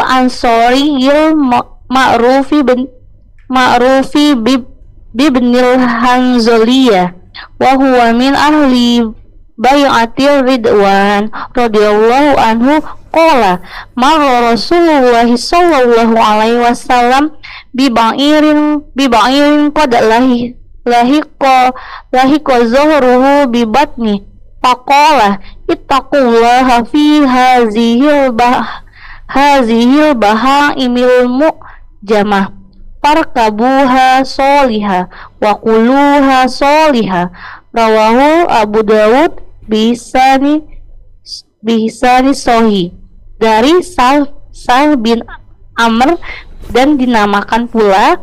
Ansori il Ma'rufi bibnil Hanzaliyah wa huwa min ahli bai'atir Ridwan radhiyallahu anhu qala marra Rasulullah sallallahu alaihi wasallam biba'irin qad lahiqa zuhruhu bibatni faqala ittaqullaha fi hazihil bahaimil mu'jamah farkabuha soliha wa kuluha soliha. Rawahu Abu Dawud bisani sohi. Dari Sal bin Amr, dan dinamakan pula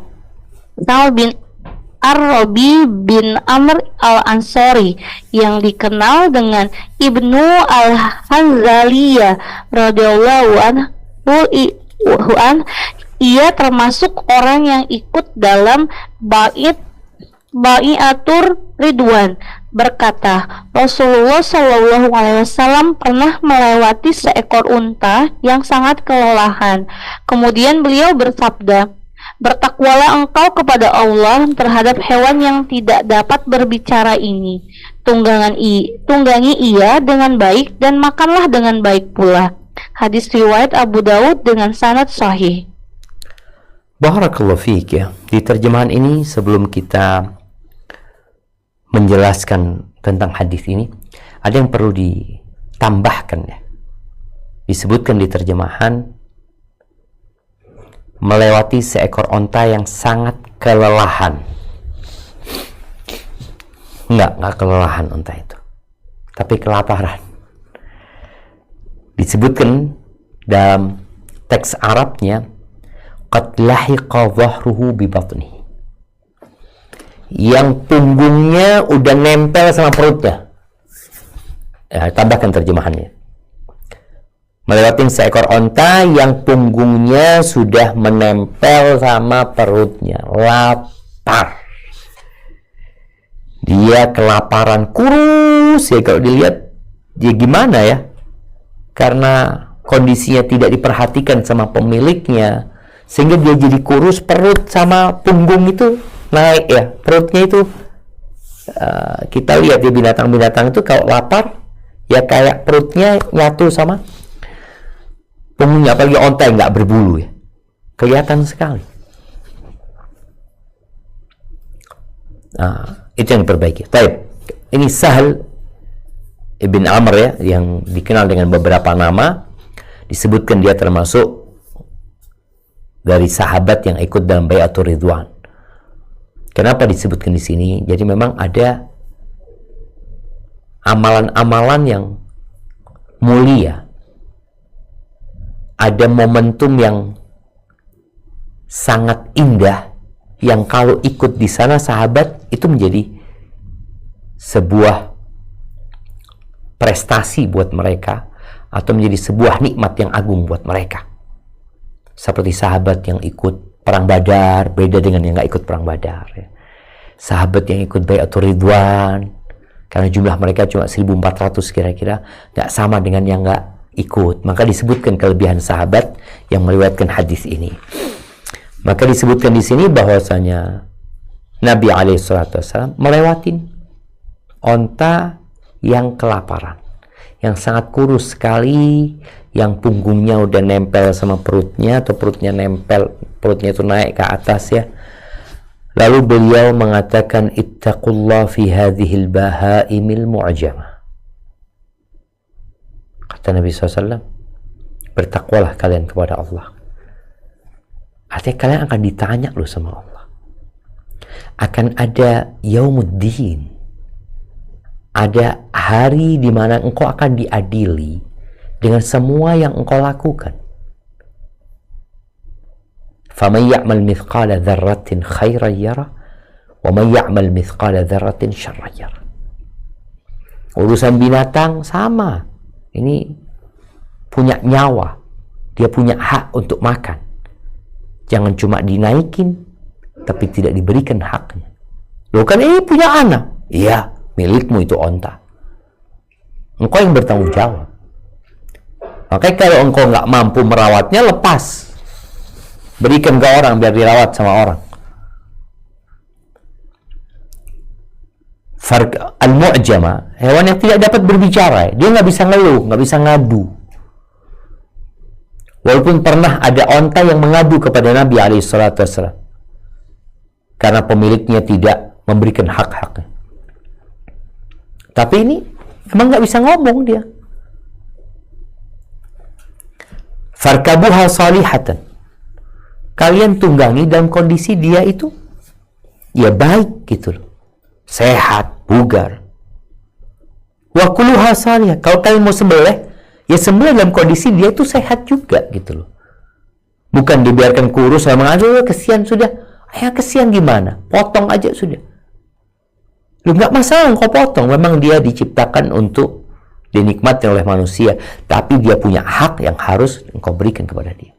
Sal bin Ar-Rabi bin Amr al-Ansori, yang dikenal dengan Ibnu al-Hanzaliyah radhiyallahu anhu. Ia termasuk orang yang ikut dalam Bai'atur Ridwan. Berkata, Rasulullah Shallallahu Alaihi Wasallam pernah melewati seekor unta yang sangat kelelahan. Kemudian beliau bersabda, bertakwalah engkau kepada Allah terhadap hewan yang tidak dapat berbicara ini. Tunggangi ia dengan baik dan makanlah dengan baik pula. Hadis riwayat Abu Dawud dengan sanad sahih. Barakallahu fiik ya. Di terjemahan ini, sebelum kita menjelaskan tentang hadis ini, ada yang perlu ditambahkan ya. Disebutkan di terjemahan, melewati seekor onta yang sangat kelelahan. Enggak kelelahan onta itu, tapi kelaparan. Disebutkan dalam teks Arabnya, qad lahiqa dhahruhu bi batnihi. Yang punggungnya udah nempel sama perutnya. Ya, tambahkan terjemahannya. Melewati seekor onta yang punggungnya sudah menempel sama perutnya. Lapar. Dia kelaparan, kurus ya kalau dilihat. Dia gimana ya? Karena kondisinya tidak diperhatikan sama pemiliknya, sehingga dia jadi kurus, perut sama punggung itu naik ya. Perutnya itu kita lihat di binatang-binatang itu kalau lapar ya kayak perutnya nyatu sama punggungnya, apalagi onta yang nggak berbulu ya, kelihatan sekali. Itu yang diperbaiki. Baik, ini Sahal ibn Amr ya, yang dikenal dengan beberapa nama. Disebutkan dia termasuk dari sahabat yang ikut dalam Bai'atur Ridwan. Kenapa disebutkan di sini? Jadi memang ada amalan-amalan yang mulia, ada momentum yang sangat indah yang kalau ikut di sana sahabat itu menjadi sebuah prestasi buat mereka, atau menjadi sebuah nikmat yang agung buat mereka. Seperti sahabat yang ikut perang Badar, beda dengan yang nggak ikut perang Badar ya. Sahabat yang ikut Bai'atur Ridwan, karena jumlah mereka cuma 1.400 kira-kira, nggak sama dengan yang nggak ikut. Maka disebutkan kelebihan sahabat yang meriwayatkan hadis ini. Maka disebutkan di sini bahwasanya Nabi SAW melewatin onta yang kelaparan, yang sangat kurus sekali, yang punggungnya udah nempel sama perutnya, atau perutnya nempel, perutnya itu naik ke atas ya. Lalu beliau mengatakan, ittaqullah fi hadhil bahaimil mu'jamah. Kata Nabi SAW, bertakwalah kalian kepada Allah. Artinya kalian akan ditanya loh sama Allah. Akan ada yaumuddin, ada hari di mana engkau akan diadili dengan semua yang engkau lakukan. فَمَنْ يَعْمَلْ مِثْقَالَ ذَرَّةٍ خَيْرًا يَرَهُ وَمَنْ يَعْمَلْ مِثْقَالَ ذَرَّةٍ شَرًّا يَرَهُ. Urusan binatang sama. Ini punya nyawa, dia punya hak untuk makan. Jangan cuma dinaikin tapi tidak diberikan haknya. Loh kan ini punya anak. Iya, milikmu itu onta. Engkau yang bertanggung jawab. Makanya kalau engkau nggak mampu merawatnya, lepas. Berikan ke orang biar dirawat sama orang. Al-mu'jama, hewan yang tidak dapat berbicara. Dia nggak bisa ngeluh, nggak bisa ngadu. Walaupun pernah ada onta yang mengadu kepada Nabi SAW karena pemiliknya tidak memberikan hak-haknya. Tapi ini emang nggak bisa ngomong dia. Farkabuha salihatan. Kalian tunggangi dalam kondisi dia itu ya baik gitu loh. Sehat, bugar. Wa kuluha salihah. Kalau kalian mau sembelih, ya sembelih dalam kondisi dia itu sehat juga gitu loh. Bukan dibiarkan kurus sama aduh kesian sudah. Ya kesian gimana? Potong aja sudah. Lu nggak masalah engkau potong, memang dia diciptakan untuk dinikmati oleh manusia, tapi dia punya hak yang harus engkau berikan kepada dia.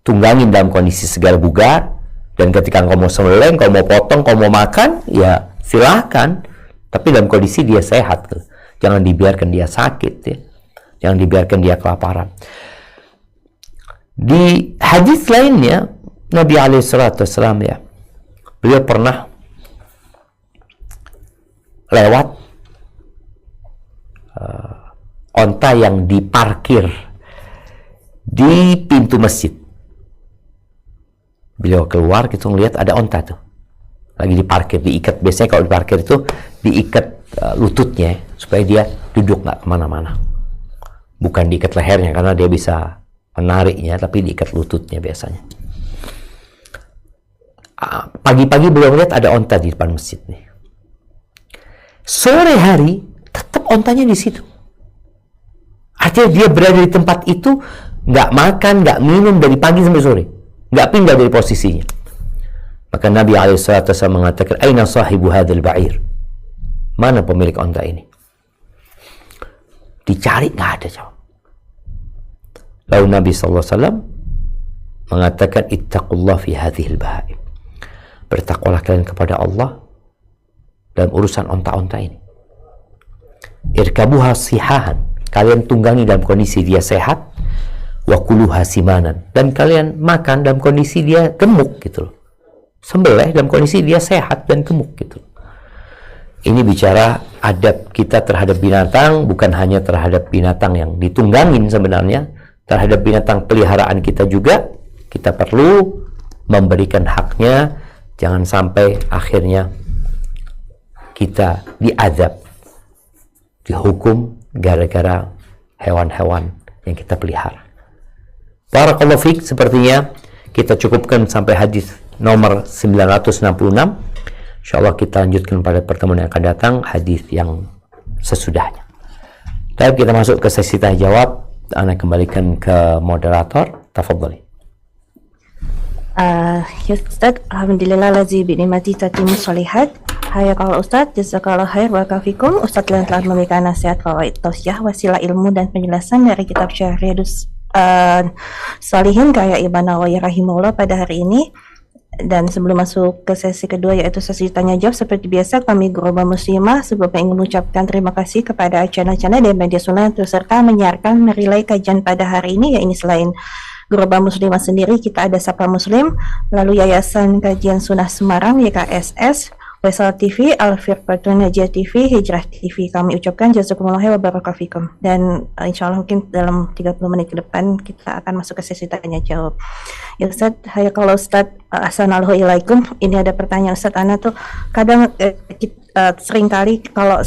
Tunggangin dalam kondisi segar bugar, dan ketika engkau mau sembelih, engkau mau potong, engkau mau makan, ya silahkan, tapi dalam kondisi dia sehat. Jangan dibiarkan dia sakit ya. Jangan dibiarkan dia kelaparan. Di hadis lainnya Nabi SAW ya, beliau pernah lewat onta yang diparkir di pintu masjid. Beliau keluar gitu ngelihat ada onta tuh lagi diparkir, diikat. Biasanya kalau diparkir itu diikat lututnya supaya dia duduk nggak kemana-mana. Bukan diikat lehernya karena dia bisa menariknya, tapi diikat lututnya biasanya. Pagi-pagi beliau melihat ada onta di depan masjid nih. Sore hari tetap ontanya di situ. Artinya dia berada di tempat itu, nggak makan, nggak minum dari pagi sampai sore. nggak pindah dari posisinya. Maka Nabi SAW mengatakan, aina sahibu hadzal ba'ir, mana pemilik onta ini? Dicari, nggak ada jawab. Lalu Nabi SAW mengatakan, ittaqullah fi hadhil bahaim, bertakwalah kalian kepada Allah dalam urusan onta-onta ini. Irkabuha sihahan, kalian tunggangi dalam kondisi dia sehat, wa kuluha simanan, dan kalian makan dalam kondisi dia gemuk gitu loh. Sembelih dalam kondisi dia sehat dan gemuk gitu. Ini bicara adab kita terhadap binatang, bukan hanya terhadap binatang yang ditunggangin sebenarnya, terhadap binatang peliharaan kita juga kita perlu memberikan haknya. Jangan sampai akhirnya kita diazab, dihukum gara-gara hewan-hewan yang kita pelihara. Barakallahu fiik, sepertinya kita cukupkan sampai hadis nomor 966. Insyaallah kita lanjutkan pada pertemuan yang akan datang hadis yang sesudahnya. Dan kita masuk ke sesi tanya jawab. Ana kembalikan ke moderator. Tafadhali. Ya Ustaz, alhamdulillah lazi bi nikmati tatimmu sholihat. Hai kalau Ustaz, jazakallahu khair wa kafikum. Ustaz telah memberikan nasihat fawaid tausiah, wasilah ilmu dan penjelasan dari kitab Syarihus Shalihin karya Ibnu Nawawi rahimahullah pada hari ini. Dan sebelum masuk ke sesi kedua, yaitu sesi tanya jawab, seperti biasa kami Ghuraba Muslimah sebelumnya ingin mengucapkan terima kasih kepada channel-channel dan media sunnah yang terus serta menyiarkan merilai kajian pada hari ini. Ya, ini selain Ghuraba Muslimah sendiri, kita ada Sapa Muslim, lalu Yayasan Kajian Sunnah Semarang YKSS, Waisal TV, Al-Firqatun Najiyah TV, Hijrah TV. Kami ucapkan jazakumullah wa barakatuh. Dan insyaallah mungkin dalam 30 menit ke depan kita akan masuk ke sesi tanya jawab. Ya Ustaz, kalau Ustaz, assalamualaikum. Ini ada pertanyaan Ustaz, Ana tuh kadang sering kali kalau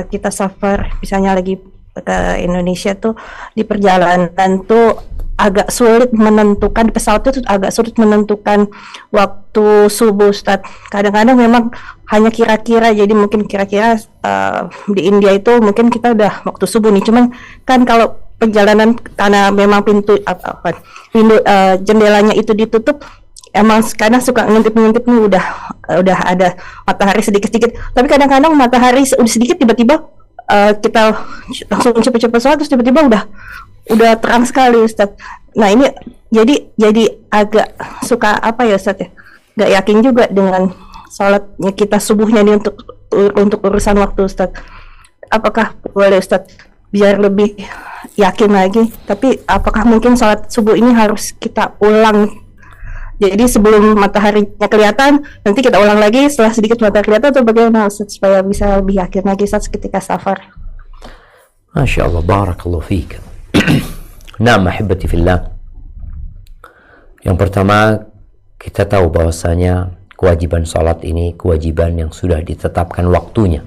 kita safar misalnya lagi ke Indonesia tuh di perjalanan tuh agak sulit menentukan, di pesawat itu agak sulit menentukan waktu subuh Ustaz. Kadang-kadang memang hanya kira-kira, jadi mungkin kira-kira di India itu mungkin kita udah waktu subuh nih, cuman kan kalau perjalanan karena memang pintu jendelanya itu ditutup, emang kadang suka ngintip-ngintip nih udah ada matahari sedikit-sedikit, tapi kadang-kadang matahari udah sedikit tiba-tiba kita langsung cepet-cepet sholat terus tiba-tiba udah terang sekali Ustaz. Nah ini jadi agak suka apa ya Ustaz ya, gak yakin juga dengan sholatnya kita subuhnya ini untuk urusan waktu Ustaz. Apakah boleh Ustaz biar lebih yakin lagi, tapi apakah mungkin sholat subuh ini harus kita ulang, jadi sebelum mataharinya kelihatan nanti kita ulang lagi setelah sedikit matahari kelihatan, atau bagaimana Ustaz supaya bisa lebih yakin lagi Ustaz ketika safar? Masya Allah, barakallahu fiik. Naam ahibati fillah. Yang pertama, kita tahu bahwasanya kewajiban salat ini kewajiban yang sudah ditetapkan waktunya.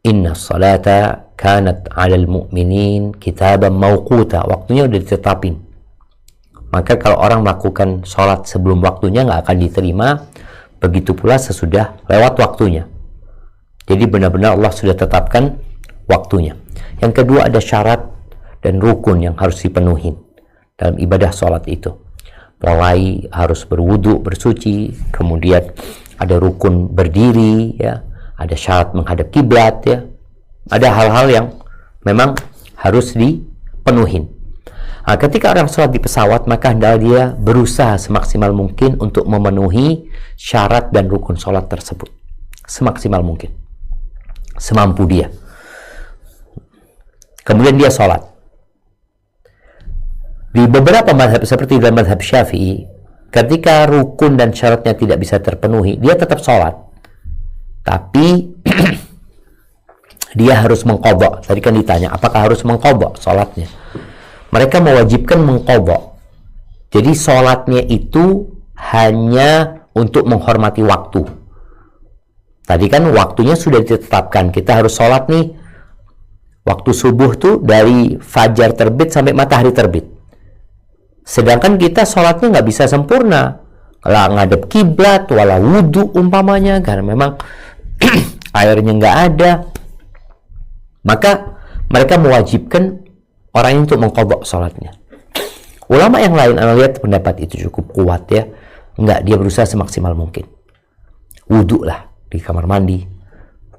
Inna salata kanat 'alal mu'minin kitaban mawquta. Waktunya udah ditetapin. Maka kalau orang melakukan salat sebelum waktunya nggak akan diterima. Begitu pula sesudah lewat waktunya. Jadi benar-benar Allah sudah tetapkan waktunya. Yang kedua, ada syarat dan rukun yang harus dipenuhi dalam ibadah sholat itu. Mulai harus berwudu, bersuci, kemudian ada rukun berdiri, ya, ada syarat menghadap kiblat, ya, ada hal-hal yang memang harus dipenuhi. Nah, ketika orang sholat di pesawat, maka hendaknya dia berusaha semaksimal mungkin untuk memenuhi syarat dan rukun sholat tersebut semaksimal mungkin, semampu dia. Kemudian dia sholat. Di beberapa mazhab seperti dalam mazhab Syafi'i, ketika rukun dan syaratnya tidak bisa terpenuhi, dia tetap sholat, tapi dia harus mengqadha. Tadi kan ditanya, apakah harus mengqadha sholatnya? Mereka mewajibkan mengqadha. Jadi sholatnya itu hanya untuk menghormati waktu. Tadi kan waktunya sudah ditetapkan, kita harus sholat nih, waktu subuh tuh dari fajar terbit sampai matahari terbit. Sedangkan kita sholatnya nggak bisa sempurna, lah ngadep kiblat, wala wudhu umpamanya, karena memang airnya nggak ada. Maka mereka mewajibkan orang itu mengqadha sholatnya. Ulama yang lain, Anda lihat pendapat itu cukup kuat ya. Enggak, dia berusaha semaksimal mungkin. Wudhu lah di kamar mandi.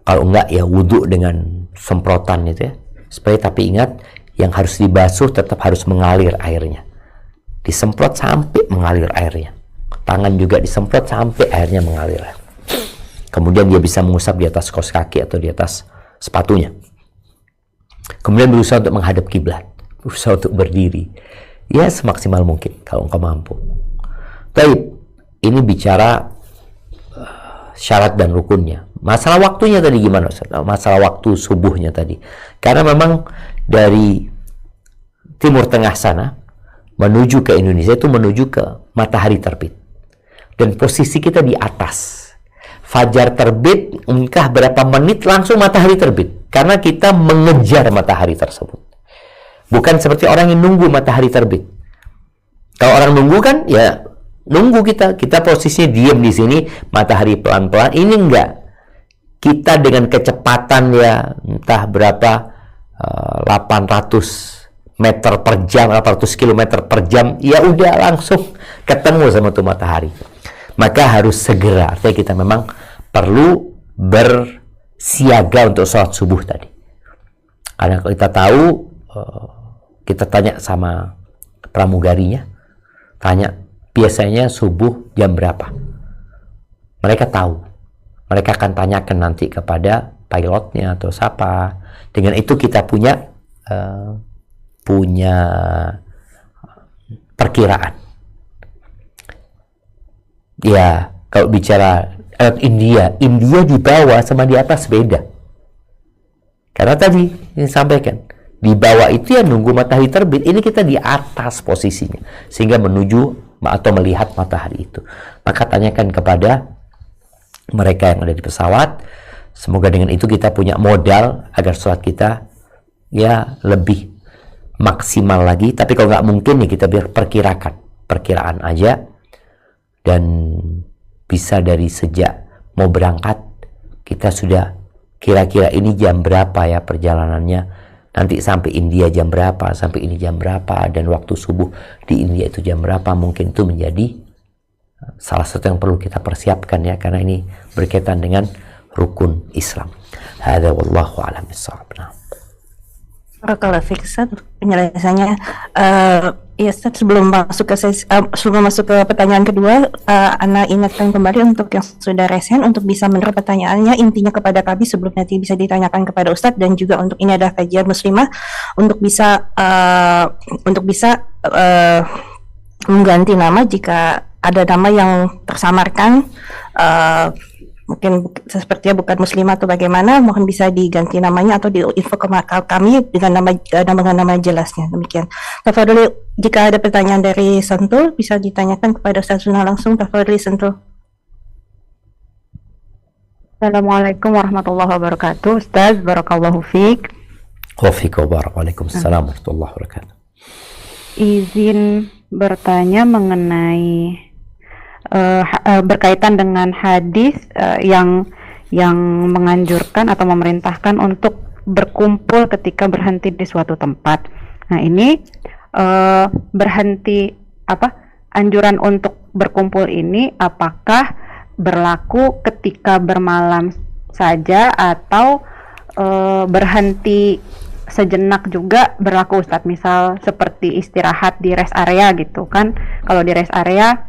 Kalau enggak ya wudhu dengan semprotan itu ya. Supaya, tapi ingat, yang harus dibasuh tetap harus mengalir airnya. Disemprot sampai mengalir airnya. Tangan juga disemprot sampai airnya mengalir. Kemudian dia bisa mengusap di atas kaos kaki atau di atas sepatunya. Kemudian berusaha untuk menghadap kiblat, berusaha untuk berdiri. Ya semaksimal mungkin kalau engkau mampu. Baik, ini bicara syarat dan rukunnya. Masalah waktunya tadi gimana Ustaz? Masalah waktu subuhnya tadi. Karena memang dari Timur Tengah sana menuju ke Indonesia itu menuju ke matahari terbit. Dan posisi kita di atas. Fajar terbit, entah berapa menit langsung matahari terbit. Karena kita mengejar matahari tersebut. Bukan seperti orang yang nunggu matahari terbit. Kalau orang nunggu kan, ya nunggu kita posisinya diam di sini, matahari pelan-pelan. Ini enggak. Kita dengan kecepatan ya entah berapa 800 meter per jam, 800 km per jam, ya udah langsung ketemu sama tuh matahari. Maka harus segera. Artinya kita memang perlu bersiaga untuk sholat subuh tadi. Karena kita tahu, kita tanya sama pramugarinya, tanya biasanya subuh jam berapa. Mereka tahu. Mereka akan tanyakan nanti kepada pilotnya atau siapa. Dengan itu kita punya perkiraan. Ya, kalau bicara India di bawah sama di atas beda. Karena tadi yang sampaikan, di bawah itu ya nunggu matahari terbit, ini kita di atas posisinya sehingga menuju atau melihat matahari itu. Maka tanyakan kepada mereka yang ada di pesawat, semoga dengan itu kita punya modal agar sholat kita ya lebih maksimal lagi. Tapi kalau nggak mungkin ya kita biar perkiraan aja. Dan bisa dari sejak mau berangkat kita sudah kira-kira ini jam berapa ya perjalanannya, nanti sampai India jam berapa, sampai ini jam berapa, dan waktu subuh di India itu jam berapa. Mungkin itu menjadi salah satu yang perlu kita persiapkan ya, karena ini berkaitan dengan rukun Islam. Hadza wallahu a'lam bissawab. Barakallahu fiik, Ustaz, penjelasannya. Ya Ustaz, sebelum masuk ke pertanyaan kedua, Ana ingatkan kembali untuk yang sudah resen untuk bisa menerima pertanyaannya, intinya kepada kami sebelum nanti bisa ditanyakan kepada Ustadz, dan juga untuk ini adalah kajian muslimah untuk bisa mengganti nama jika ada nama yang tersamarkan, mungkin sepertinya bukan muslimah atau bagaimana, mohon bisa diganti namanya atau diinfo ke kami dengan nama jelasnya. Demikian. Tafadholi, jika ada pertanyaan dari Sentul bisa ditanyakan kepada Ustaz Sunnah langsung. Tafadholi Sentul. Assalamualaikum warahmatullahi wabarakatuh. Ustaz, barakallahu fiik. Wa fiik wa barak. Waalaikumsalam warahmatullahi wabarakatuh. Izin bertanya mengenai berkaitan dengan hadis yang menganjurkan atau memerintahkan untuk berkumpul ketika berhenti di suatu tempat. Nah, ini anjuran untuk berkumpul ini apakah berlaku ketika bermalam saja atau berhenti sejenak juga berlaku, Ustadz? Misal seperti istirahat di rest area gitu kan. Kalau di rest area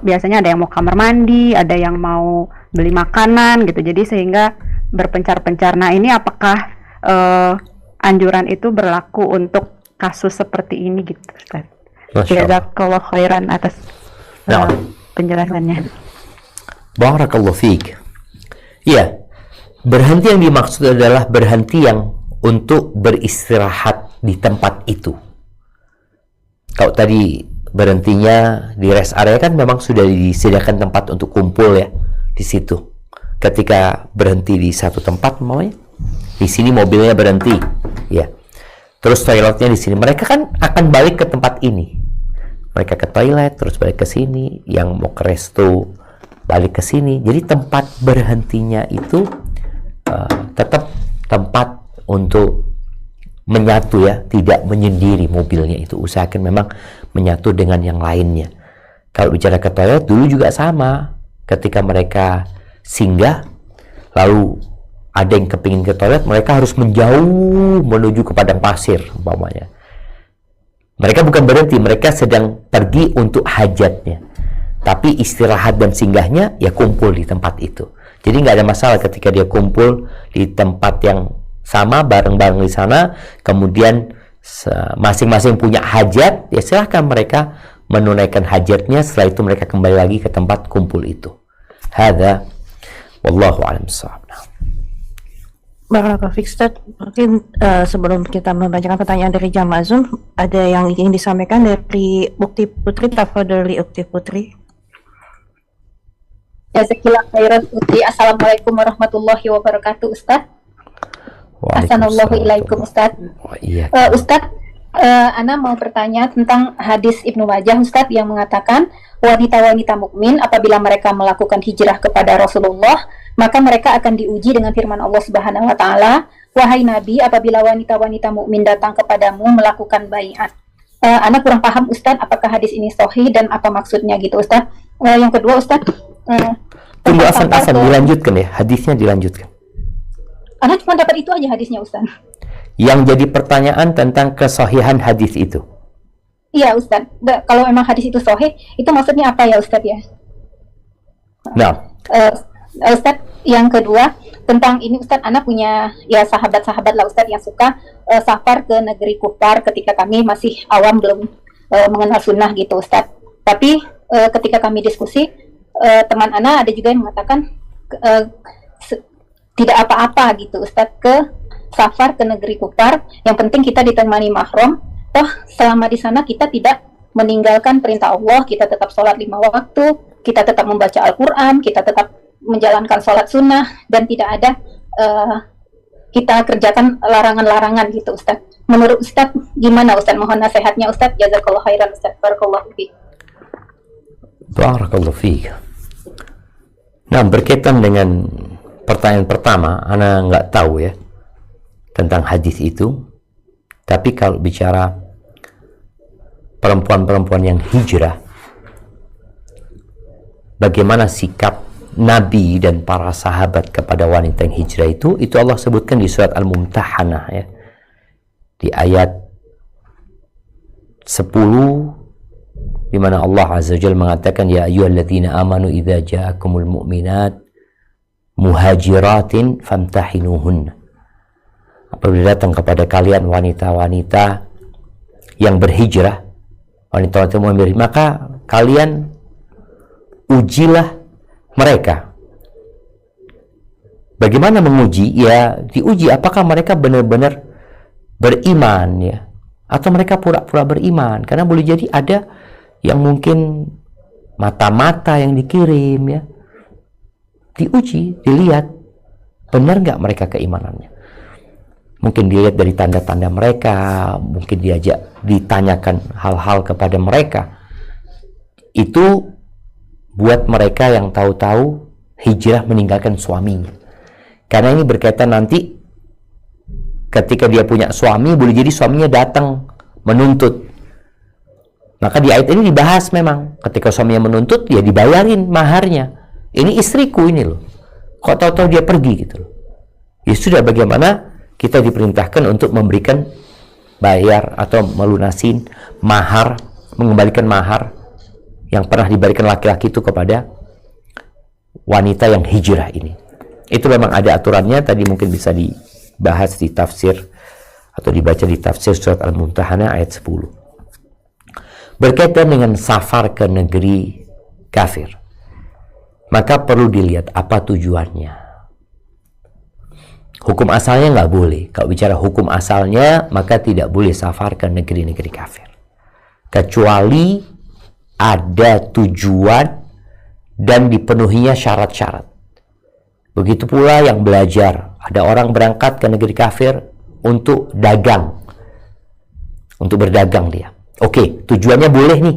biasanya ada yang mau kamar mandi, ada yang mau beli makanan gitu. Jadi sehingga berpencar-pencar. Nah, ini apakah anjuran itu berlaku untuk kasus seperti ini gitu, Ustaz? Jazakallahu khairan atas penjelasannya. Barakallahu fiik. Iya, berhenti yang dimaksud adalah berhenti yang untuk beristirahat di tempat itu. Kalau tadi berhentinya di rest area kan memang sudah disediakan tempat untuk kumpul ya di situ. Ketika berhenti di satu tempat, maunya di sini mobilnya berhenti, ya. Terus toiletnya di sini. Mereka kan akan balik ke tempat ini. Mereka ke toilet, terus balik ke sini. Yang mau ke resto balik ke sini. Jadi tempat berhentinya itu tetap tempat untuk menyatu ya, tidak menyendiri mobilnya itu. Usahakan memang menyatu dengan yang lainnya. Kalau bicara ke toilet dulu juga sama. Ketika mereka singgah, lalu ada yang kepingin ke toilet, mereka harus menjauh menuju ke padang pasir umpamanya. Mereka bukan berhenti, mereka sedang pergi untuk hajatnya. Tapi istirahat dan singgahnya ya kumpul di tempat itu. Jadi nggak ada masalah ketika dia kumpul di tempat yang sama, bareng-bareng di sana, kemudian masing-masing punya hajat, ya silahkan mereka menunaikan hajatnya, setelah itu mereka kembali lagi ke tempat kumpul itu. Hadza wallahu a'lam bissawab. Barakallahu fiik, Ustaz. Mungkin sebelum kita membacakan pertanyaan dari jamaah Zoom, ada yang ingin disampaikan dari Ukti Putri, tafadholi Ukti Putri. Jazakillah khairan Putri. Assalamualaikum warahmatullahi wabarakatuh, Ustaz. Assalamualaikum ilaikum, Ustaz. Ustaz, Ana mau bertanya tentang hadis Ibnu Majah, Ustaz, yang mengatakan wanita-wanita mukmin apabila mereka melakukan hijrah kepada Rasulullah, maka mereka akan diuji dengan firman Allah Subhanahu wa taala, "Wahai Nabi, apabila wanita-wanita mukmin datang kepadamu melakukan baiat." Ana kurang paham, Ustaz, apakah hadis ini sahih dan apa maksudnya gitu, Ustaz. Yang kedua, Ustaz, tunggu Afan dilanjutkan ya, hadisnya dilanjutkan. Ana cuma dapat itu aja hadisnya, Ustaz. Yang jadi pertanyaan tentang kesahihan hadis itu. Iya, Ustaz. Kalau memang hadis itu sahih, itu maksudnya apa ya, Ustaz ya? Nah, Ustaz, yang kedua tentang ini, Ustaz, anak punya ya sahabat-sahabat lah, Ustaz, yang suka safar ke negeri kufar ketika kami masih awam, belum mengenal sunnah gitu, Ustaz. Tapi ketika kami diskusi, teman anak ada juga yang mengatakan tidak apa-apa gitu, Ustaz, ke safar ke negeri kufar, yang penting kita ditemani mahram. Toh selama di sana kita tidak meninggalkan perintah Allah, kita tetap sholat 5 waktu, kita tetap membaca Al-Quran, kita tetap menjalankan sholat sunnah, dan tidak ada kita kerjakan larangan-larangan gitu, Ustaz. Menurut Ustaz gimana, Ustaz? Mohon nasihatnya, Ustaz. Jazakallahu khairan, Ustaz. Barakallahu fiik. Barakallahu fiik. Nah, berkaitan dengan pertanyaan pertama, Ana nggak tahu ya tentang hadis itu. Tapi kalau bicara perempuan-perempuan yang hijrah, bagaimana sikap Nabi dan para sahabat kepada wanita yang hijrah itu Allah sebutkan di surat Al-Mumtahanah ya, di ayat 10, di mana Allah Azza wa Jalla mengatakan, ya ayyuhalladzina amanu idza ja'akumul mu'minat muhajiratin famtahinuhunna. Apabila datang kepada kalian wanita-wanita yang berhijrah, wanita-wanita mu'min, maka kalian ujilah mereka. Bagaimana menguji? Ya, diuji apakah mereka benar-benar beriman ya, atau mereka pura-pura beriman. Karena boleh jadi ada yang mungkin mata-mata yang dikirim ya, diuji, dilihat benar nggak mereka keimanannya. Mungkin dilihat dari tanda-tanda mereka, mungkin ditanyakan hal-hal kepada mereka. Itu buat mereka yang tahu-tahu hijrah meninggalkan suaminya. Karena ini berkaitan nanti ketika dia punya suami, boleh jadi suaminya datang menuntut. Maka di ayat ini dibahas memang, ketika suaminya menuntut, ya dibayarin maharnya. Ini istriku ini loh. Kok tahu-tahu dia pergi gitu loh. Ya sudah, bagaimana kita diperintahkan untuk memberikan bayar atau melunasin mahar, mengembalikan mahar yang pernah diberikan laki-laki itu kepada wanita yang hijrah ini. Itu memang ada aturannya, tadi mungkin bisa dibahas di tafsir atau dibaca di tafsir surat Al-Mumtahanah ayat 10. Berkaitan dengan safar ke negeri kafir, maka perlu dilihat apa tujuannya. Hukum asalnya nggak boleh. Kalau bicara hukum asalnya, maka tidak boleh safar ke negeri-negeri kafir, kecuali ada tujuan dan dipenuhinya syarat-syarat. Begitu pula yang belajar. Ada orang berangkat ke negeri kafir untuk dagang, untuk berdagang dia. Oke, tujuannya boleh nih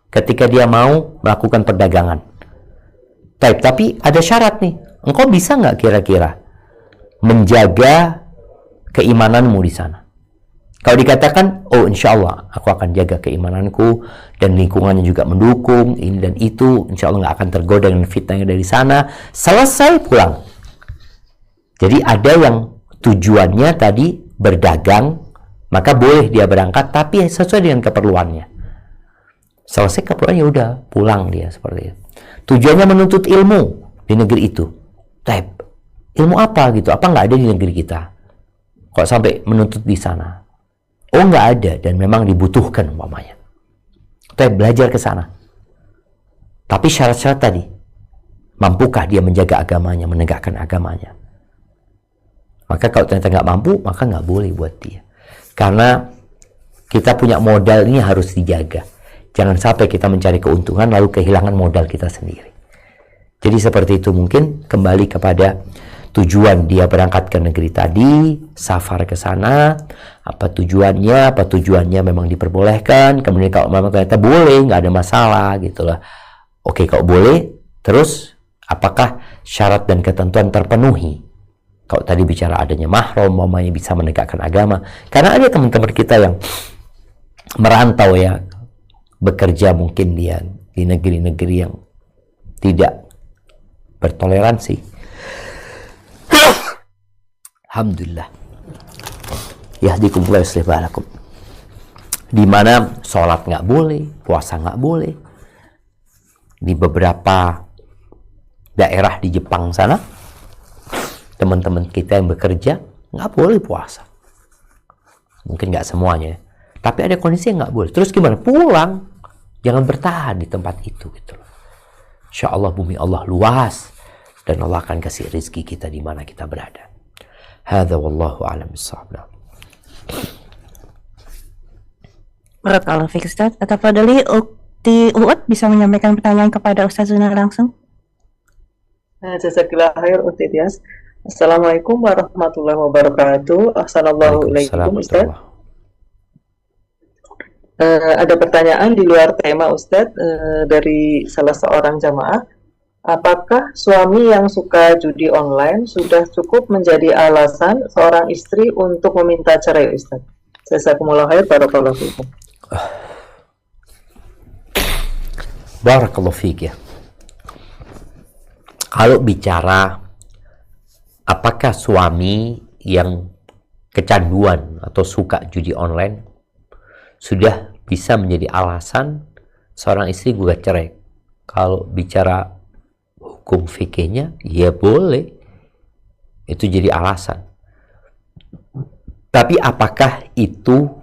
ketika dia mau melakukan perdagangan. Tapi ada syarat nih. Engkau bisa nggak kira-kira menjaga keimananmu di sana? Kalau dikatakan, oh insya Allah aku akan jaga keimananku dan lingkungannya juga mendukung ini dan itu, insya Allah nggak akan tergoda dengan fitnahnya dari sana, selesai pulang. Jadi ada yang tujuannya tadi berdagang, maka boleh dia berangkat tapi sesuai dengan keperluannya. Selesai keperluannya udah pulang dia seperti itu. Tujuannya menuntut ilmu di negeri itu. Ilmu apa gitu? Apa nggak ada di negeri kita? Kok sampai menuntut di sana? Oh nggak ada dan memang dibutuhkan umpamanya. Belajar ke sana. Tapi syarat-syarat tadi, mampukah dia menjaga agamanya, menegakkan agamanya? Maka kalau ternyata nggak mampu, maka nggak boleh buat dia. Karena kita punya modal ini harus dijaga. Jangan sampai kita mencari keuntungan lalu kehilangan modal kita sendiri. Jadi seperti itu, mungkin kembali kepada tujuan dia berangkat ke negeri tadi, safar ke sana, apa tujuannya memang diperbolehkan, kemudian kalau memang ternyata boleh, nggak ada masalah gitu lah. Oke, kalau boleh, terus apakah syarat dan ketentuan terpenuhi? Kalau tadi bicara adanya mahram, mamanya bisa menegakkan agama. Karena ada teman-teman kita yang merantau ya, bekerja mungkin dia di negeri-negeri yang tidak bertoleransi. Alhamdulillah. Yahdikumullah yuslih balakum. Di mana sholat nggak boleh, puasa nggak boleh. Di beberapa daerah di Jepang sana, teman-teman kita yang bekerja nggak boleh puasa. Mungkin nggak semuanya, tapi ada kondisi yang nggak boleh. Terus gimana? Pulang, jangan bertahan di tempat itu gitu. Insya Allah bumi Allah luas dan Allah akan kasih rezeki kita di mana kita berada. Hadza wallahu a'lam bissawab. Barakallahu fiik Ustaz. Atafadhali Ukti Uut bisa menyampaikan pertanyaan kepada Ustaz Zunar langsung. Jazakallahu khair Ukti Tias. Assalamualaikum warahmatullahi wabarakatuh. Assalamualaikum Ustaz. Ada pertanyaan di luar tema Ustaz dari salah seorang jamaah. Apakah suami yang suka judi online sudah cukup menjadi alasan seorang istri untuk meminta cerai Ustaz? Jazakumullah khair, barakallahu fiikum. Barakallahu fiik ya. Kalau bicara apakah suami yang kecanduan atau suka judi online sudah bisa menjadi alasan seorang istri gugat cerai? Kalau bicara hukum fikihnya, ya boleh. Itu jadi alasan. Tapi apakah itu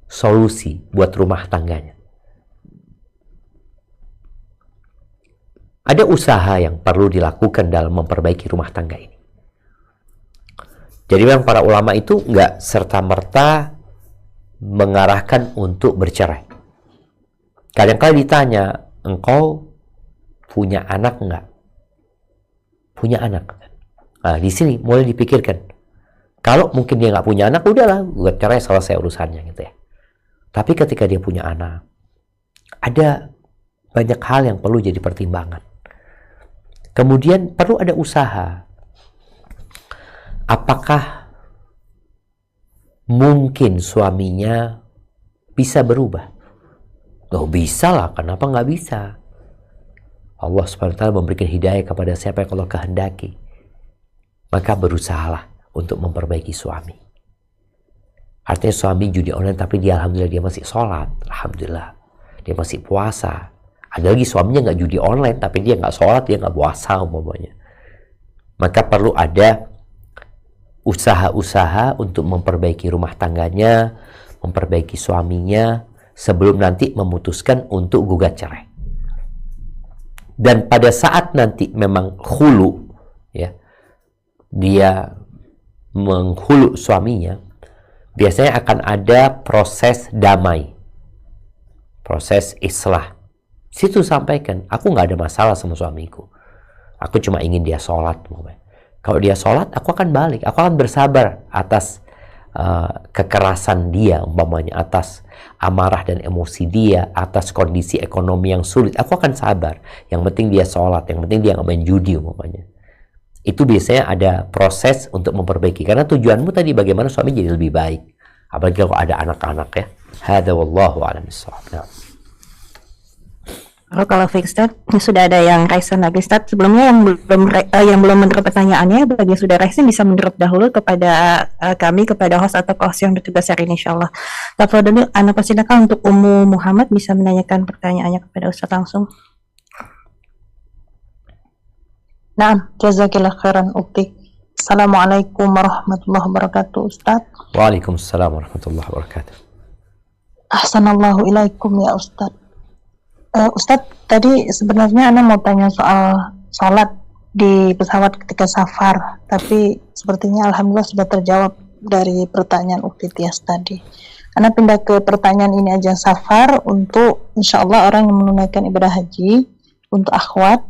solusi buat rumah tangganya? Ada usaha yang perlu dilakukan dalam memperbaiki rumah tangga ini. Jadi memang para ulama itu nggak serta-merta mengarahkan untuk bercerai. Kadang-kadang ditanya, engkau punya anak nggak? Punya anak. Nah, di sini mulai dipikirkan. Kalau mungkin dia nggak punya anak, udahlah, gue cerai, selesai urusannya gitu ya. Tapi ketika dia punya anak, ada banyak hal yang perlu jadi pertimbangan. Kemudian perlu ada usaha. Apakah mungkin suaminya bisa berubah? Oh bisa lah, kenapa nggak bisa? Allah SWT memberikan hidayah kepada siapa yang Allah kehendaki. Maka berusahalah untuk memperbaiki suami. Artinya suami judi online tapi dia alhamdulillah dia masih sholat. Alhamdulillah. Dia masih puasa. Ada lagi suaminya nggak judi online tapi dia nggak sholat, dia nggak puasa umpamanya. Maka perlu ada usaha-usaha untuk memperbaiki rumah tangganya, memperbaiki suaminya sebelum nanti memutuskan untuk gugat cerai. Dan pada saat nanti memang khulu, ya, dia menghulu suaminya, biasanya akan ada proses damai, proses islah. Situ sampaikan, aku nggak ada masalah sama suamiku, aku cuma ingin dia sholat. Kalau dia sholat, aku akan balik, aku akan bersabar atas kekerasan dia, umpamanya atas amarah dan emosi dia, atas kondisi ekonomi yang sulit, aku akan sabar. Yang penting dia sholat, yang penting dia nggak main judi umpamanya. Itu biasanya ada proses untuk memperbaiki, karena tujuanmu tadi bagaimana suami jadi lebih baik, Apalagi kalau ada anak-anak ya. Hada wallahu a'lam bishawab. Nah. Kalau Ustaz, sudah ada yang raise lagi Ustaz. Sebelumnya yang belum menurut pertanyaannya, bagi yang sudah raise bisa menurut dahulu kepada kami, kepada host atau host yang bertugas hari ini insyaallah. Tafadhol, Ana persilakan untuk Ummu Muhammad bisa menanyakan pertanyaannya kepada Ustaz langsung. Naam, jazakillah khairan ukti. Assalamualaikum warahmatullahi wabarakatuh Ustaz. Waalaikumsalam warahmatullahi wabarakatuh. Ahsanallahu ilaikum ya Ustaz. Ustadz, tadi sebenarnya Ana mau tanya soal sholat di pesawat ketika safar, tapi sepertinya alhamdulillah sudah terjawab dari pertanyaan Ukti Tias tadi. Ana pindah ke pertanyaan ini aja, safar untuk insya Allah orang yang menunaikan ibadah haji untuk akhwat.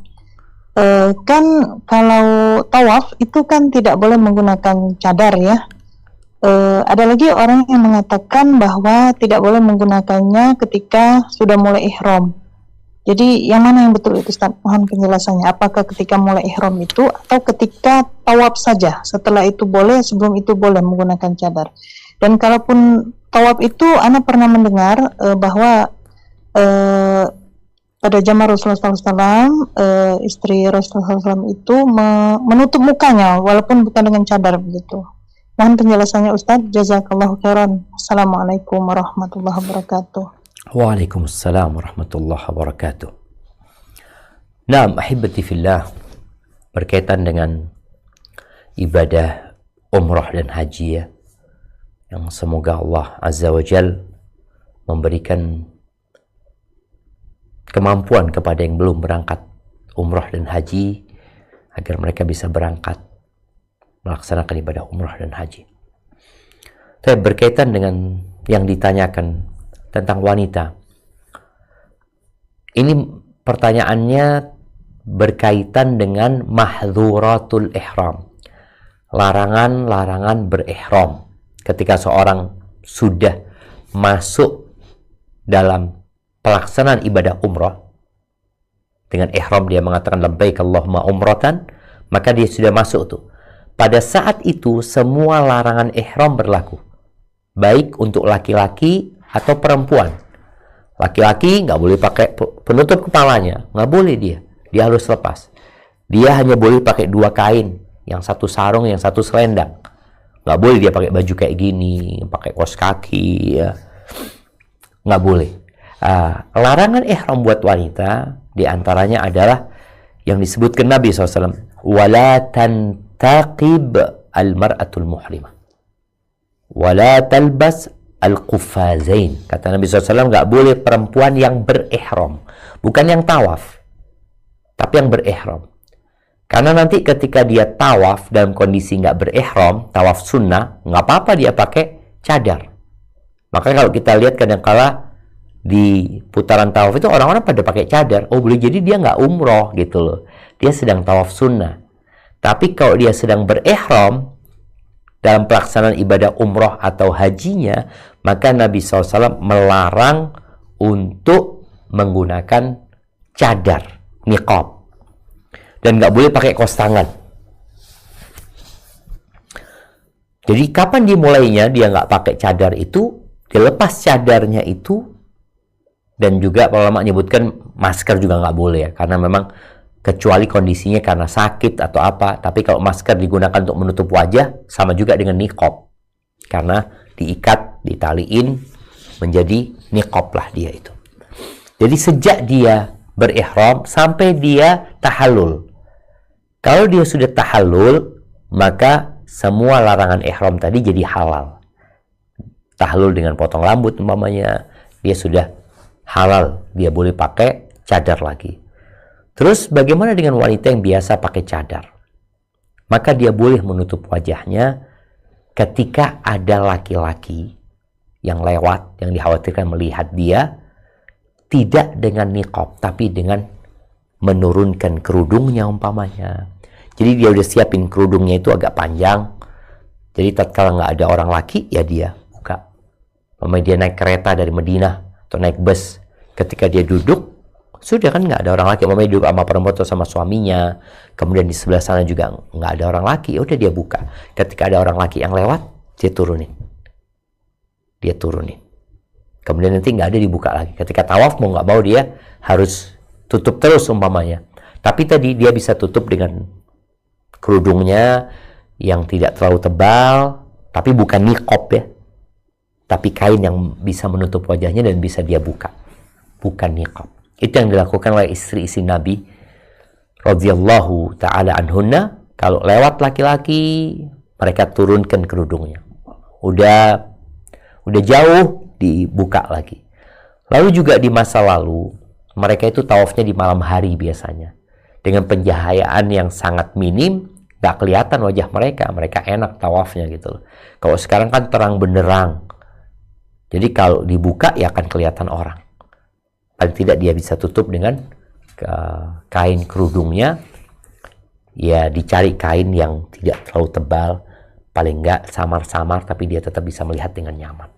Kan kalau tawaf itu kan tidak boleh menggunakan cadar ya. Ada lagi orang yang mengatakan bahwa tidak boleh menggunakannya ketika sudah mulai ihram. Jadi yang mana yang betul itu Ustaz? Mohon penjelasannya. Apakah ketika mulai ihram itu atau ketika tawaf saja? Setelah itu boleh, sebelum itu boleh menggunakan cadar. Dan kalaupun tawaf itu, Ana pernah mendengar bahwa pada zaman Rasulullah SAW, istri Rasulullah SAW itu menutup mukanya walaupun bukan dengan cadar begitu. Mohon penjelasannya Ustaz. Jazakallahu khairan. Assalamualaikum warahmatullahi wabarakatuh. Waalaikumsalam warahmatullahi wabarakatuh. Naam, ahibati fillah, berkaitan dengan ibadah umrah dan haji ya, yang semoga Allah Azza wa Jal memberikan kemampuan kepada yang belum berangkat umrah dan haji agar mereka bisa berangkat melaksanakan ibadah umrah dan haji. Tapi berkaitan dengan yang ditanyakan tentang wanita, ini pertanyaannya berkaitan dengan mahdzuratul ihram, larangan-larangan berihram. Ketika seorang sudah masuk dalam pelaksanaan ibadah umrah dengan ihram, dia mengatakan labbaik Allahumma umratan, maka dia sudah masuk tuh. Pada saat itu semua larangan ihram berlaku, baik untuk laki-laki atau perempuan. Laki-laki nggak boleh pakai penutup kepalanya, nggak boleh dia harus lepas. Dia hanya boleh pakai 2 kain, yang satu sarung, yang satu selendang. Nggak boleh dia pakai baju kayak gini, pakai kaos kaki, ya. Nggak boleh. Larangan ihram buat wanita diantaranya adalah yang disebutkan Nabi SAW, wala tantaqib al-mar'atul muhrimah, wala talbas al-quffazain. Kata Nabi SAW, nggak boleh perempuan yang berihram, bukan yang tawaf, tapi yang berihram. Karena nanti ketika dia tawaf dalam kondisi nggak berihram, tawaf sunnah, nggak apa-apa dia pakai cadar. Maka kalau kita lihat kadang-kala di putaran tawaf itu orang-orang pada pakai cadar, oh boleh jadi dia nggak umroh gitu loh, dia sedang tawaf sunnah. Tapi kalau dia sedang berihram dalam pelaksanaan ibadah umroh atau hajinya, maka Nabi SAW melarang untuk menggunakan cadar, niqab, dan nggak boleh pakai kaos tangan. Jadi kapan dimulainya dia nggak pakai cadar itu, dia lepas cadarnya itu. Dan juga para ulama menyebutkan masker juga nggak boleh ya, karena memang kecuali kondisinya karena sakit atau apa. Tapi kalau masker digunakan untuk menutup wajah, sama juga dengan niqab, karena diikat, ditaliin menjadi niqab lah dia itu. Jadi sejak dia berihram sampai dia tahallul, kalau dia sudah tahallul, maka semua larangan ihram tadi jadi halal. Tahallul dengan potong rambut umpamanya, dia sudah halal, dia boleh pakai cadar lagi. Terus bagaimana dengan wanita yang biasa pakai cadar? Maka dia boleh menutup wajahnya ketika ada laki-laki yang lewat, yang dikhawatirkan melihat dia, tidak dengan niqab, tapi dengan menurunkan kerudungnya umpamanya. Jadi dia udah siapin kerudungnya itu agak panjang, jadi tatkala nggak ada orang laki, ya dia buka. Umpamanya dia naik kereta dari Madinah atau naik bus, ketika dia duduk, sudah kan nggak ada orang laki, umpamanya duduk sama perempuan atau sama suaminya, kemudian di sebelah sana juga nggak ada orang laki, udah dia buka. Ketika ada orang laki yang lewat, dia turunin. dia turunin. Kemudian nanti nggak ada dibuka lagi. Ketika tawaf mau nggak mau dia harus tutup terus umpamanya. Tapi tadi dia bisa tutup dengan kerudungnya yang tidak terlalu tebal, tapi bukan niqab ya. Tapi kain yang bisa menutup wajahnya dan bisa dia buka. Bukan niqab. Itu yang dilakukan oleh istri-istri Nabi radhiyallahu taala anhunna. Kalau lewat laki-laki, mereka turunkan kerudungnya. Udah jauh dibuka lagi. Lalu juga di masa lalu, mereka itu tawafnya di malam hari biasanya. Dengan pencahayaan yang sangat minim, gak kelihatan wajah mereka. Mereka enak tawafnya gitu loh. Kalau sekarang kan terang benderang. Jadi kalau dibuka ya akan kelihatan orang. Paling tidak dia bisa tutup dengan kain kerudungnya. Ya dicari kain yang tidak terlalu tebal. Paling enggak samar-samar tapi dia tetap bisa melihat dengan nyaman.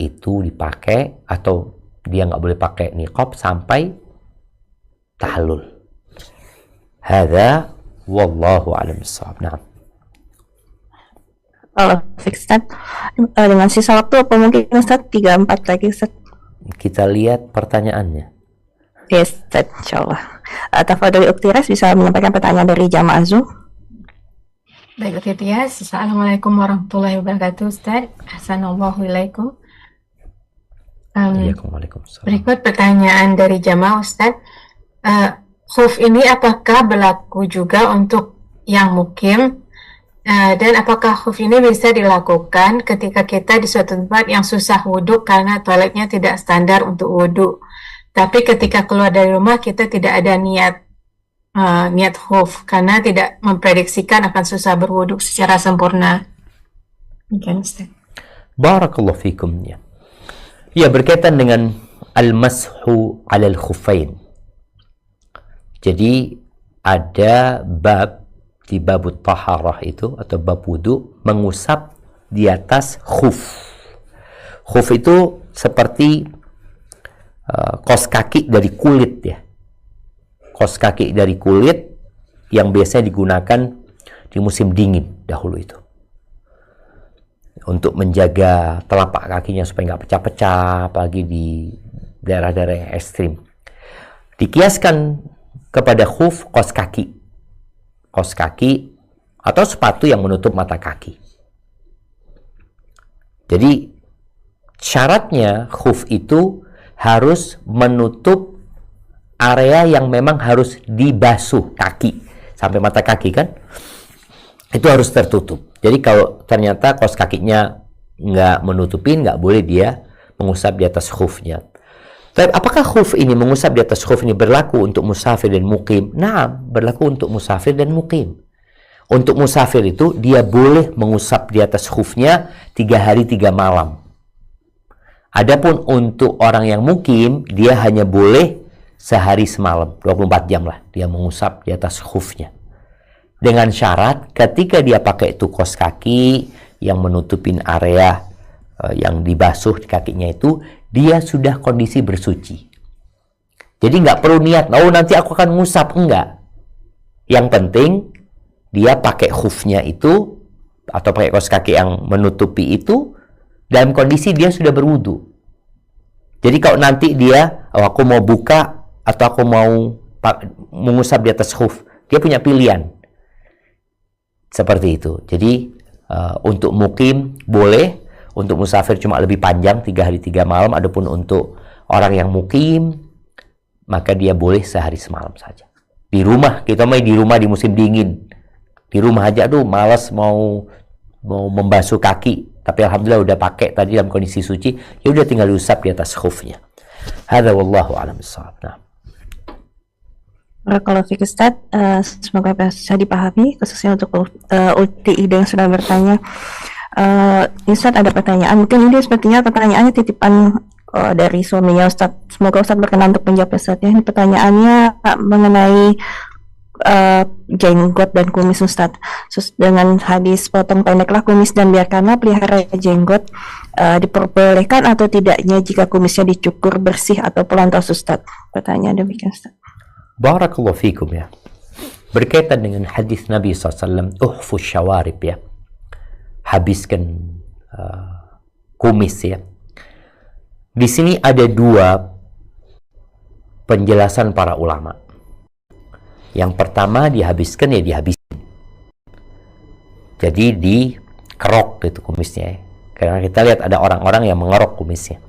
Itu dipakai atau dia nggak boleh pakai niqab sampai tahallul. Hadza wallahu a'lam bissawab. Nah. Kalau Ustaz, dengan sisa waktu apa mungkin Ustaz 3-4 lagi Ustaz? Kita lihat pertanyaannya. Yes, Ustaz, insyaallah. Tafadhol Uktiras bisa menyampaikan pertanyaan dari jamaah Zoom. Baik, Uktiras. Assalamualaikum warahmatullahi wabarakatuh, Ustaz. Assalamualaikum. Berikut pertanyaan dari jamaah Ustaz. Khuf ini apakah berlaku juga untuk yang mukim? Dan apakah khuf ini bisa dilakukan ketika kita di suatu tempat yang susah wudhu karena toiletnya tidak standar untuk wudhu? Tapi ketika keluar dari rumah kita tidak ada niat khuf karena tidak memprediksikan akan susah berwudhu secara sempurna. Demikian Ustaz. Barakallahu fikum ya. Ya, berkaitan dengan al-mashu 'alal khuffain. Jadi ada bab di babut taharah itu atau bab wudu mengusap di atas khuf. Khuf itu seperti kaos kaki dari kulit ya. Kaos kaki dari kulit yang biasanya digunakan di musim dingin dahulu itu. Untuk menjaga telapak kakinya supaya nggak pecah-pecah, apalagi di daerah-daerah yang ekstrim. Dikiaskan kepada khuf kaos kaki. Kaos kaki atau sepatu yang menutup mata kaki. Jadi syaratnya khuf itu harus menutup area yang memang harus dibasuh kaki. Sampai mata kaki kan? Itu harus tertutup. Jadi kalau ternyata kaos kakinya nggak menutupin, nggak boleh dia mengusap di atas khufnya. Tapi apakah khuf ini, mengusap di atas khuf ini berlaku untuk musafir dan mukim? Nah, berlaku untuk musafir dan mukim. Untuk musafir itu dia boleh mengusap di atas khufnya 3 hari 3 malam. Adapun untuk orang yang mukim, dia hanya boleh sehari semalam, 24 jam lah dia mengusap di atas khufnya. Dengan syarat ketika dia pakai itu kaos kaki yang menutupin area yang dibasuh di kakinya itu, dia sudah kondisi bersuci. Jadi nggak perlu niat, oh nanti aku akan ngusap, enggak. Yang penting dia pakai khufnya itu atau pakai kaos kaki yang menutupi itu dalam kondisi dia sudah berwudu. Jadi kalau nanti dia, oh aku mau buka atau aku mau mengusap di atas khuf, dia punya pilihan. Seperti itu. Jadi untuk mukim boleh, untuk musafir cuma lebih panjang 3 hari 3 malam. Adapun untuk orang yang mukim maka dia boleh sehari semalam saja. Di rumah, kita main di rumah di musim dingin. Di rumah aja aduh malas mau membasuh kaki, tapi alhamdulillah udah pakai tadi dalam kondisi suci, ya udah tinggal diusap di atas khufnya. Hadza wallahu a'lam bissawab. Nah. Kalau fikih Ustaz, semoga bisa dipahami khususnya untuk UTI yang sudah bertanya. Ustaz ada pertanyaan, mungkin ini sepertinya pertanyaannya titipan dari suaminya Ustaz. Semoga Ustaz berkenan untuk menjawab Ustaz ya. Ini pertanyaannya mengenai jenggot dan kumis Ustaz. Dengan hadis potong pendeklah kumis dan biarkanlah pelihara jenggot, diperbolehkan atau tidaknya jika kumisnya dicukur bersih atau pelantas Ustaz? Pertanyaan demikian Ustaz. Barakallahu fikum ya. Berkaitan dengan hadis Nabi SAW, uhfu syawarib ya. Habiskan kumis ya. Di sini ada dua penjelasan para ulama. Yang pertama, dihabiskan ya dihabisin. Jadi dikerok gitu kumisnya ya. Karena kita lihat ada orang-orang yang mengerok kumisnya.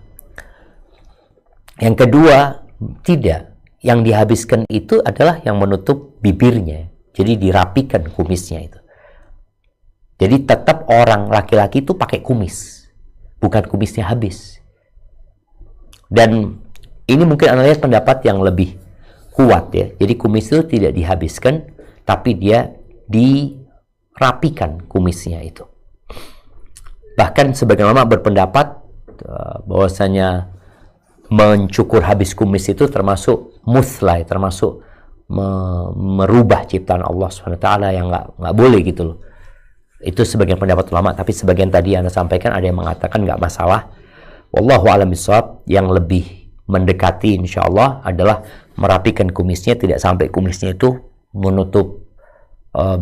Yang kedua, tidak. Yang dihabiskan itu adalah yang menutup bibirnya. Jadi dirapikan kumisnya itu. Jadi tetap orang laki-laki itu pakai kumis. Bukan kumisnya habis. Dan ini mungkin Anda lihat pendapat yang lebih kuat ya. Jadi kumis itu tidak dihabiskan, tapi dia dirapikan kumisnya itu. Bahkan sebagian ulama berpendapat bahwasanya mencukur habis kumis itu termasuk muslai, termasuk merubah ciptaan Allah SWT yang nggak boleh gitu loh. Itu sebagian pendapat ulama, tapi sebagian tadi Anda sampaikan ada yang mengatakan nggak masalah. Wallahu a'lam bishawab. Yang lebih mendekati insya Allah adalah merapikan kumisnya, tidak sampai kumisnya itu menutup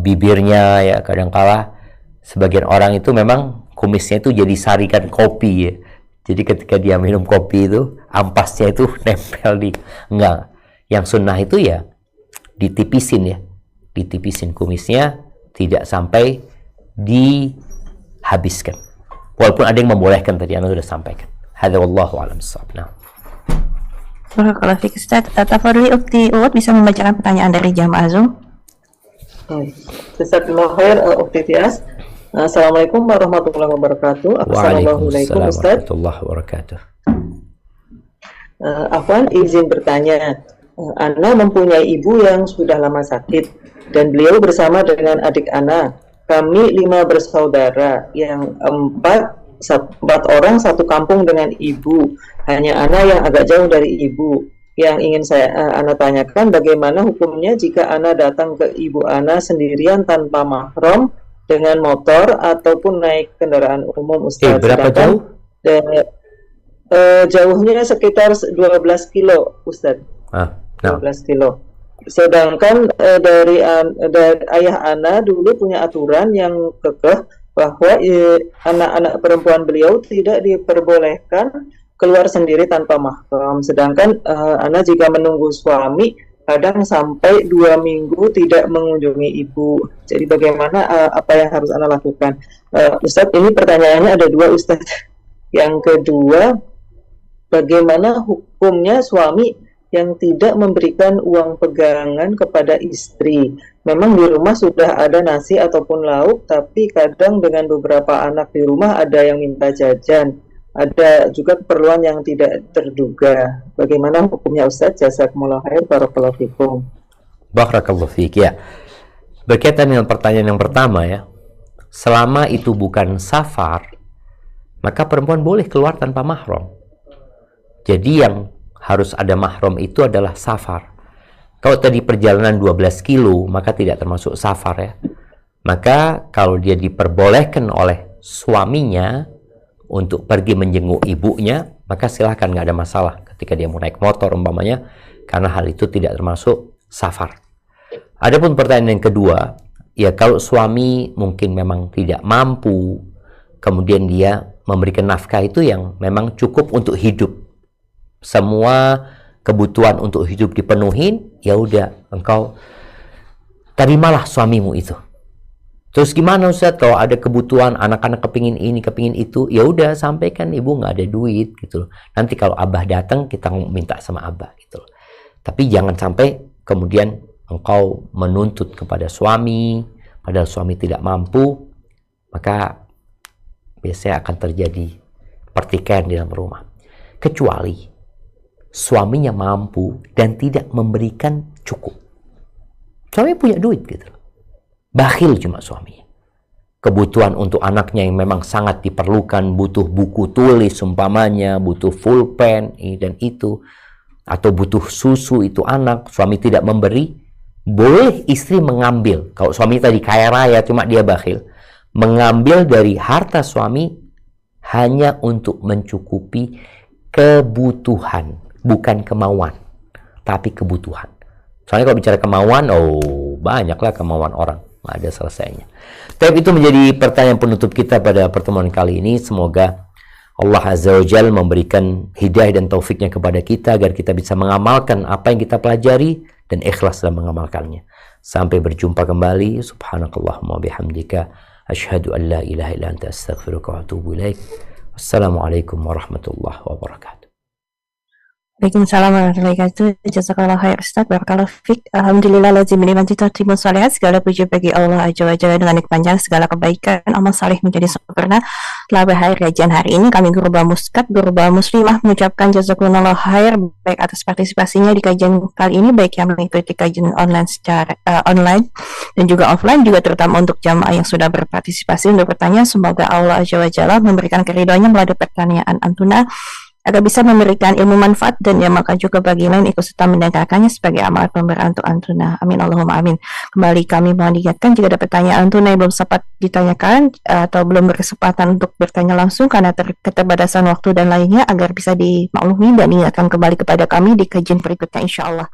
bibirnya ya. Kadangkala sebagian orang itu memang kumisnya itu jadi sarikan kopi ya. Jadi ketika dia minum kopi itu ampasnya itu nempel di enggak. Yang sunnah itu ya ditipisin ya. Ditipisin kumisnya, tidak sampai dihabiskan. Walaupun ada yang membolehkan tadi Anda sudah sampaikan. Hadza wallahu a'lam bishawab. Nah. Barakallahu fiik Ustaz. Tafadhali Ukti Uwad bisa membacakan pertanyaan dari jamaah Zoom. Jazakallahu khair Ukti Tias. Assalamualaikum warahmatullahi wabarakatuh. Waalaikumsalam warahmatullahi wabarakatuh. Afwan, izin bertanya. Ana mempunyai ibu yang sudah lama sakit dan beliau bersama dengan adik Ana. Kami 5 bersaudara, yang 4 orang satu kampung dengan ibu. Hanya Ana yang agak jauh dari ibu. Yang ingin Ana tanyakan, bagaimana hukumnya jika Ana datang ke ibu Ana sendirian tanpa mahram dengan motor ataupun naik kendaraan umum, Ustaz? Berapa jauh? Jauhnya sekitar 12 kilo, Ustaz. 12 kilo. Sedangkan dari ayah Ana dulu punya aturan yang kekeh bahwa anak-anak perempuan beliau tidak diperbolehkan keluar sendiri tanpa mahram. Sedangkan Ana jika menunggu suami kadang sampai 2 minggu tidak mengunjungi ibu. Jadi bagaimana apa yang harus Ana lakukan? Ustaz, ini pertanyaannya ada 2, Ustaz. Yang kedua, bagaimana hukumnya suami yang tidak memberikan uang pegangan kepada istri? Memang di rumah sudah ada nasi ataupun lauk, tapi kadang dengan beberapa anak di rumah ada yang minta jajan. Ada juga keperluan yang tidak terduga. Bagaimana hukumnya, Ustaz? Jazakumullah khair, barakallahu fikum. Barakallahu fiik ya. Berkaitan dengan pertanyaan yang pertama ya. Selama itu bukan safar, maka perempuan boleh keluar tanpa mahram. Jadi yang harus ada mahram itu adalah safar. Kalau tadi perjalanan 12 kilo, maka tidak termasuk safar ya. Maka kalau dia diperbolehkan oleh suaminya untuk pergi menjenguk ibunya, maka silahkan, nggak ada masalah ketika dia mau naik motor umpamanya, karena hal itu tidak termasuk safar. Adapun pertanyaan yang kedua, ya kalau suami mungkin memang tidak mampu, kemudian dia memberikan nafkah itu yang memang cukup untuk hidup, semua kebutuhan untuk hidup dipenuhin, ya udah engkau terimalah suamimu itu. Terus gimana Ustaz kalau ada kebutuhan anak-anak kepingin ini kepingin itu, ya udah sampaikan, ibu nggak ada duit gitu loh. Nanti kalau abah datang kita minta sama abah gitu loh. Tapi jangan sampai kemudian engkau menuntut kepada suami padahal suami tidak mampu, maka biasanya akan terjadi pertikaian di dalam rumah. Kecuali suaminya mampu dan tidak memberikan cukup. Suami punya duit gitu loh. Bakhil cuma suami. Kebutuhan untuk anaknya yang memang sangat diperlukan, butuh buku tulis umpamanya, butuh pulpen dan itu, atau butuh susu itu anak, suami tidak memberi, boleh istri mengambil. Kalau suami tadi kaya raya cuma dia bakhil, mengambil dari harta suami hanya untuk mencukupi kebutuhan, bukan kemauan, tapi kebutuhan. Soalnya kalau bicara kemauan, banyaklah kemauan orang, nggak ada selesainya. Tapi itu menjadi pertanyaan penutup kita pada pertemuan kali ini. Semoga Allah Azza wa Jalla memberikan hidayah dan taufiknya kepada kita agar kita bisa mengamalkan apa yang kita pelajari dan ikhlas dalam mengamalkannya. Sampai berjumpa kembali. Subhanakallahumma bihamdika asyhadu an la ilaha illa anta astaghfiruka wa atubu ilaik. Wassalamualaikum warahmatullahi wabarakatuh. Waalaikumsalam warahmatullahi wabarakatuh. Jazakallah khair Ustaz, barakallahu fiik. Alhamdulillah lazim liman tatimu shalihat. Segala puji bagi Allah Azza wa Jalla, dengan panjang segala kebaikan amal saleh menjadi sempurna. Telah berakhir kajian hari ini. Kami Guru Muskat, Guru Muslimah mengucapkan jazakumullah khair baik atas partisipasinya di kajian kali ini, baik yang mengikuti kajian online secara online dan juga offline, juga terutama untuk jamaah yang sudah berpartisipasi untuk bertanya. Semoga Allah Azza wa Jalla memberikan keridhoannya melalui pertanyaan antuna, agar bisa memberikan ilmu manfaat dan ya maka juga bagi lain ikut serta mendengarkannya sebagai amal pembelaan untuk antuna. Amin Allahumma amin. Kembali kami mohon diingatkan jika ada pertanyaan antuna yang belum sempat ditanyakan atau belum berkesempatan untuk bertanya langsung karena keterbatasan waktu dan lainnya, agar bisa dimaklumi dan diingatkan kembali kepada kami di kajian berikutnya insyaallah.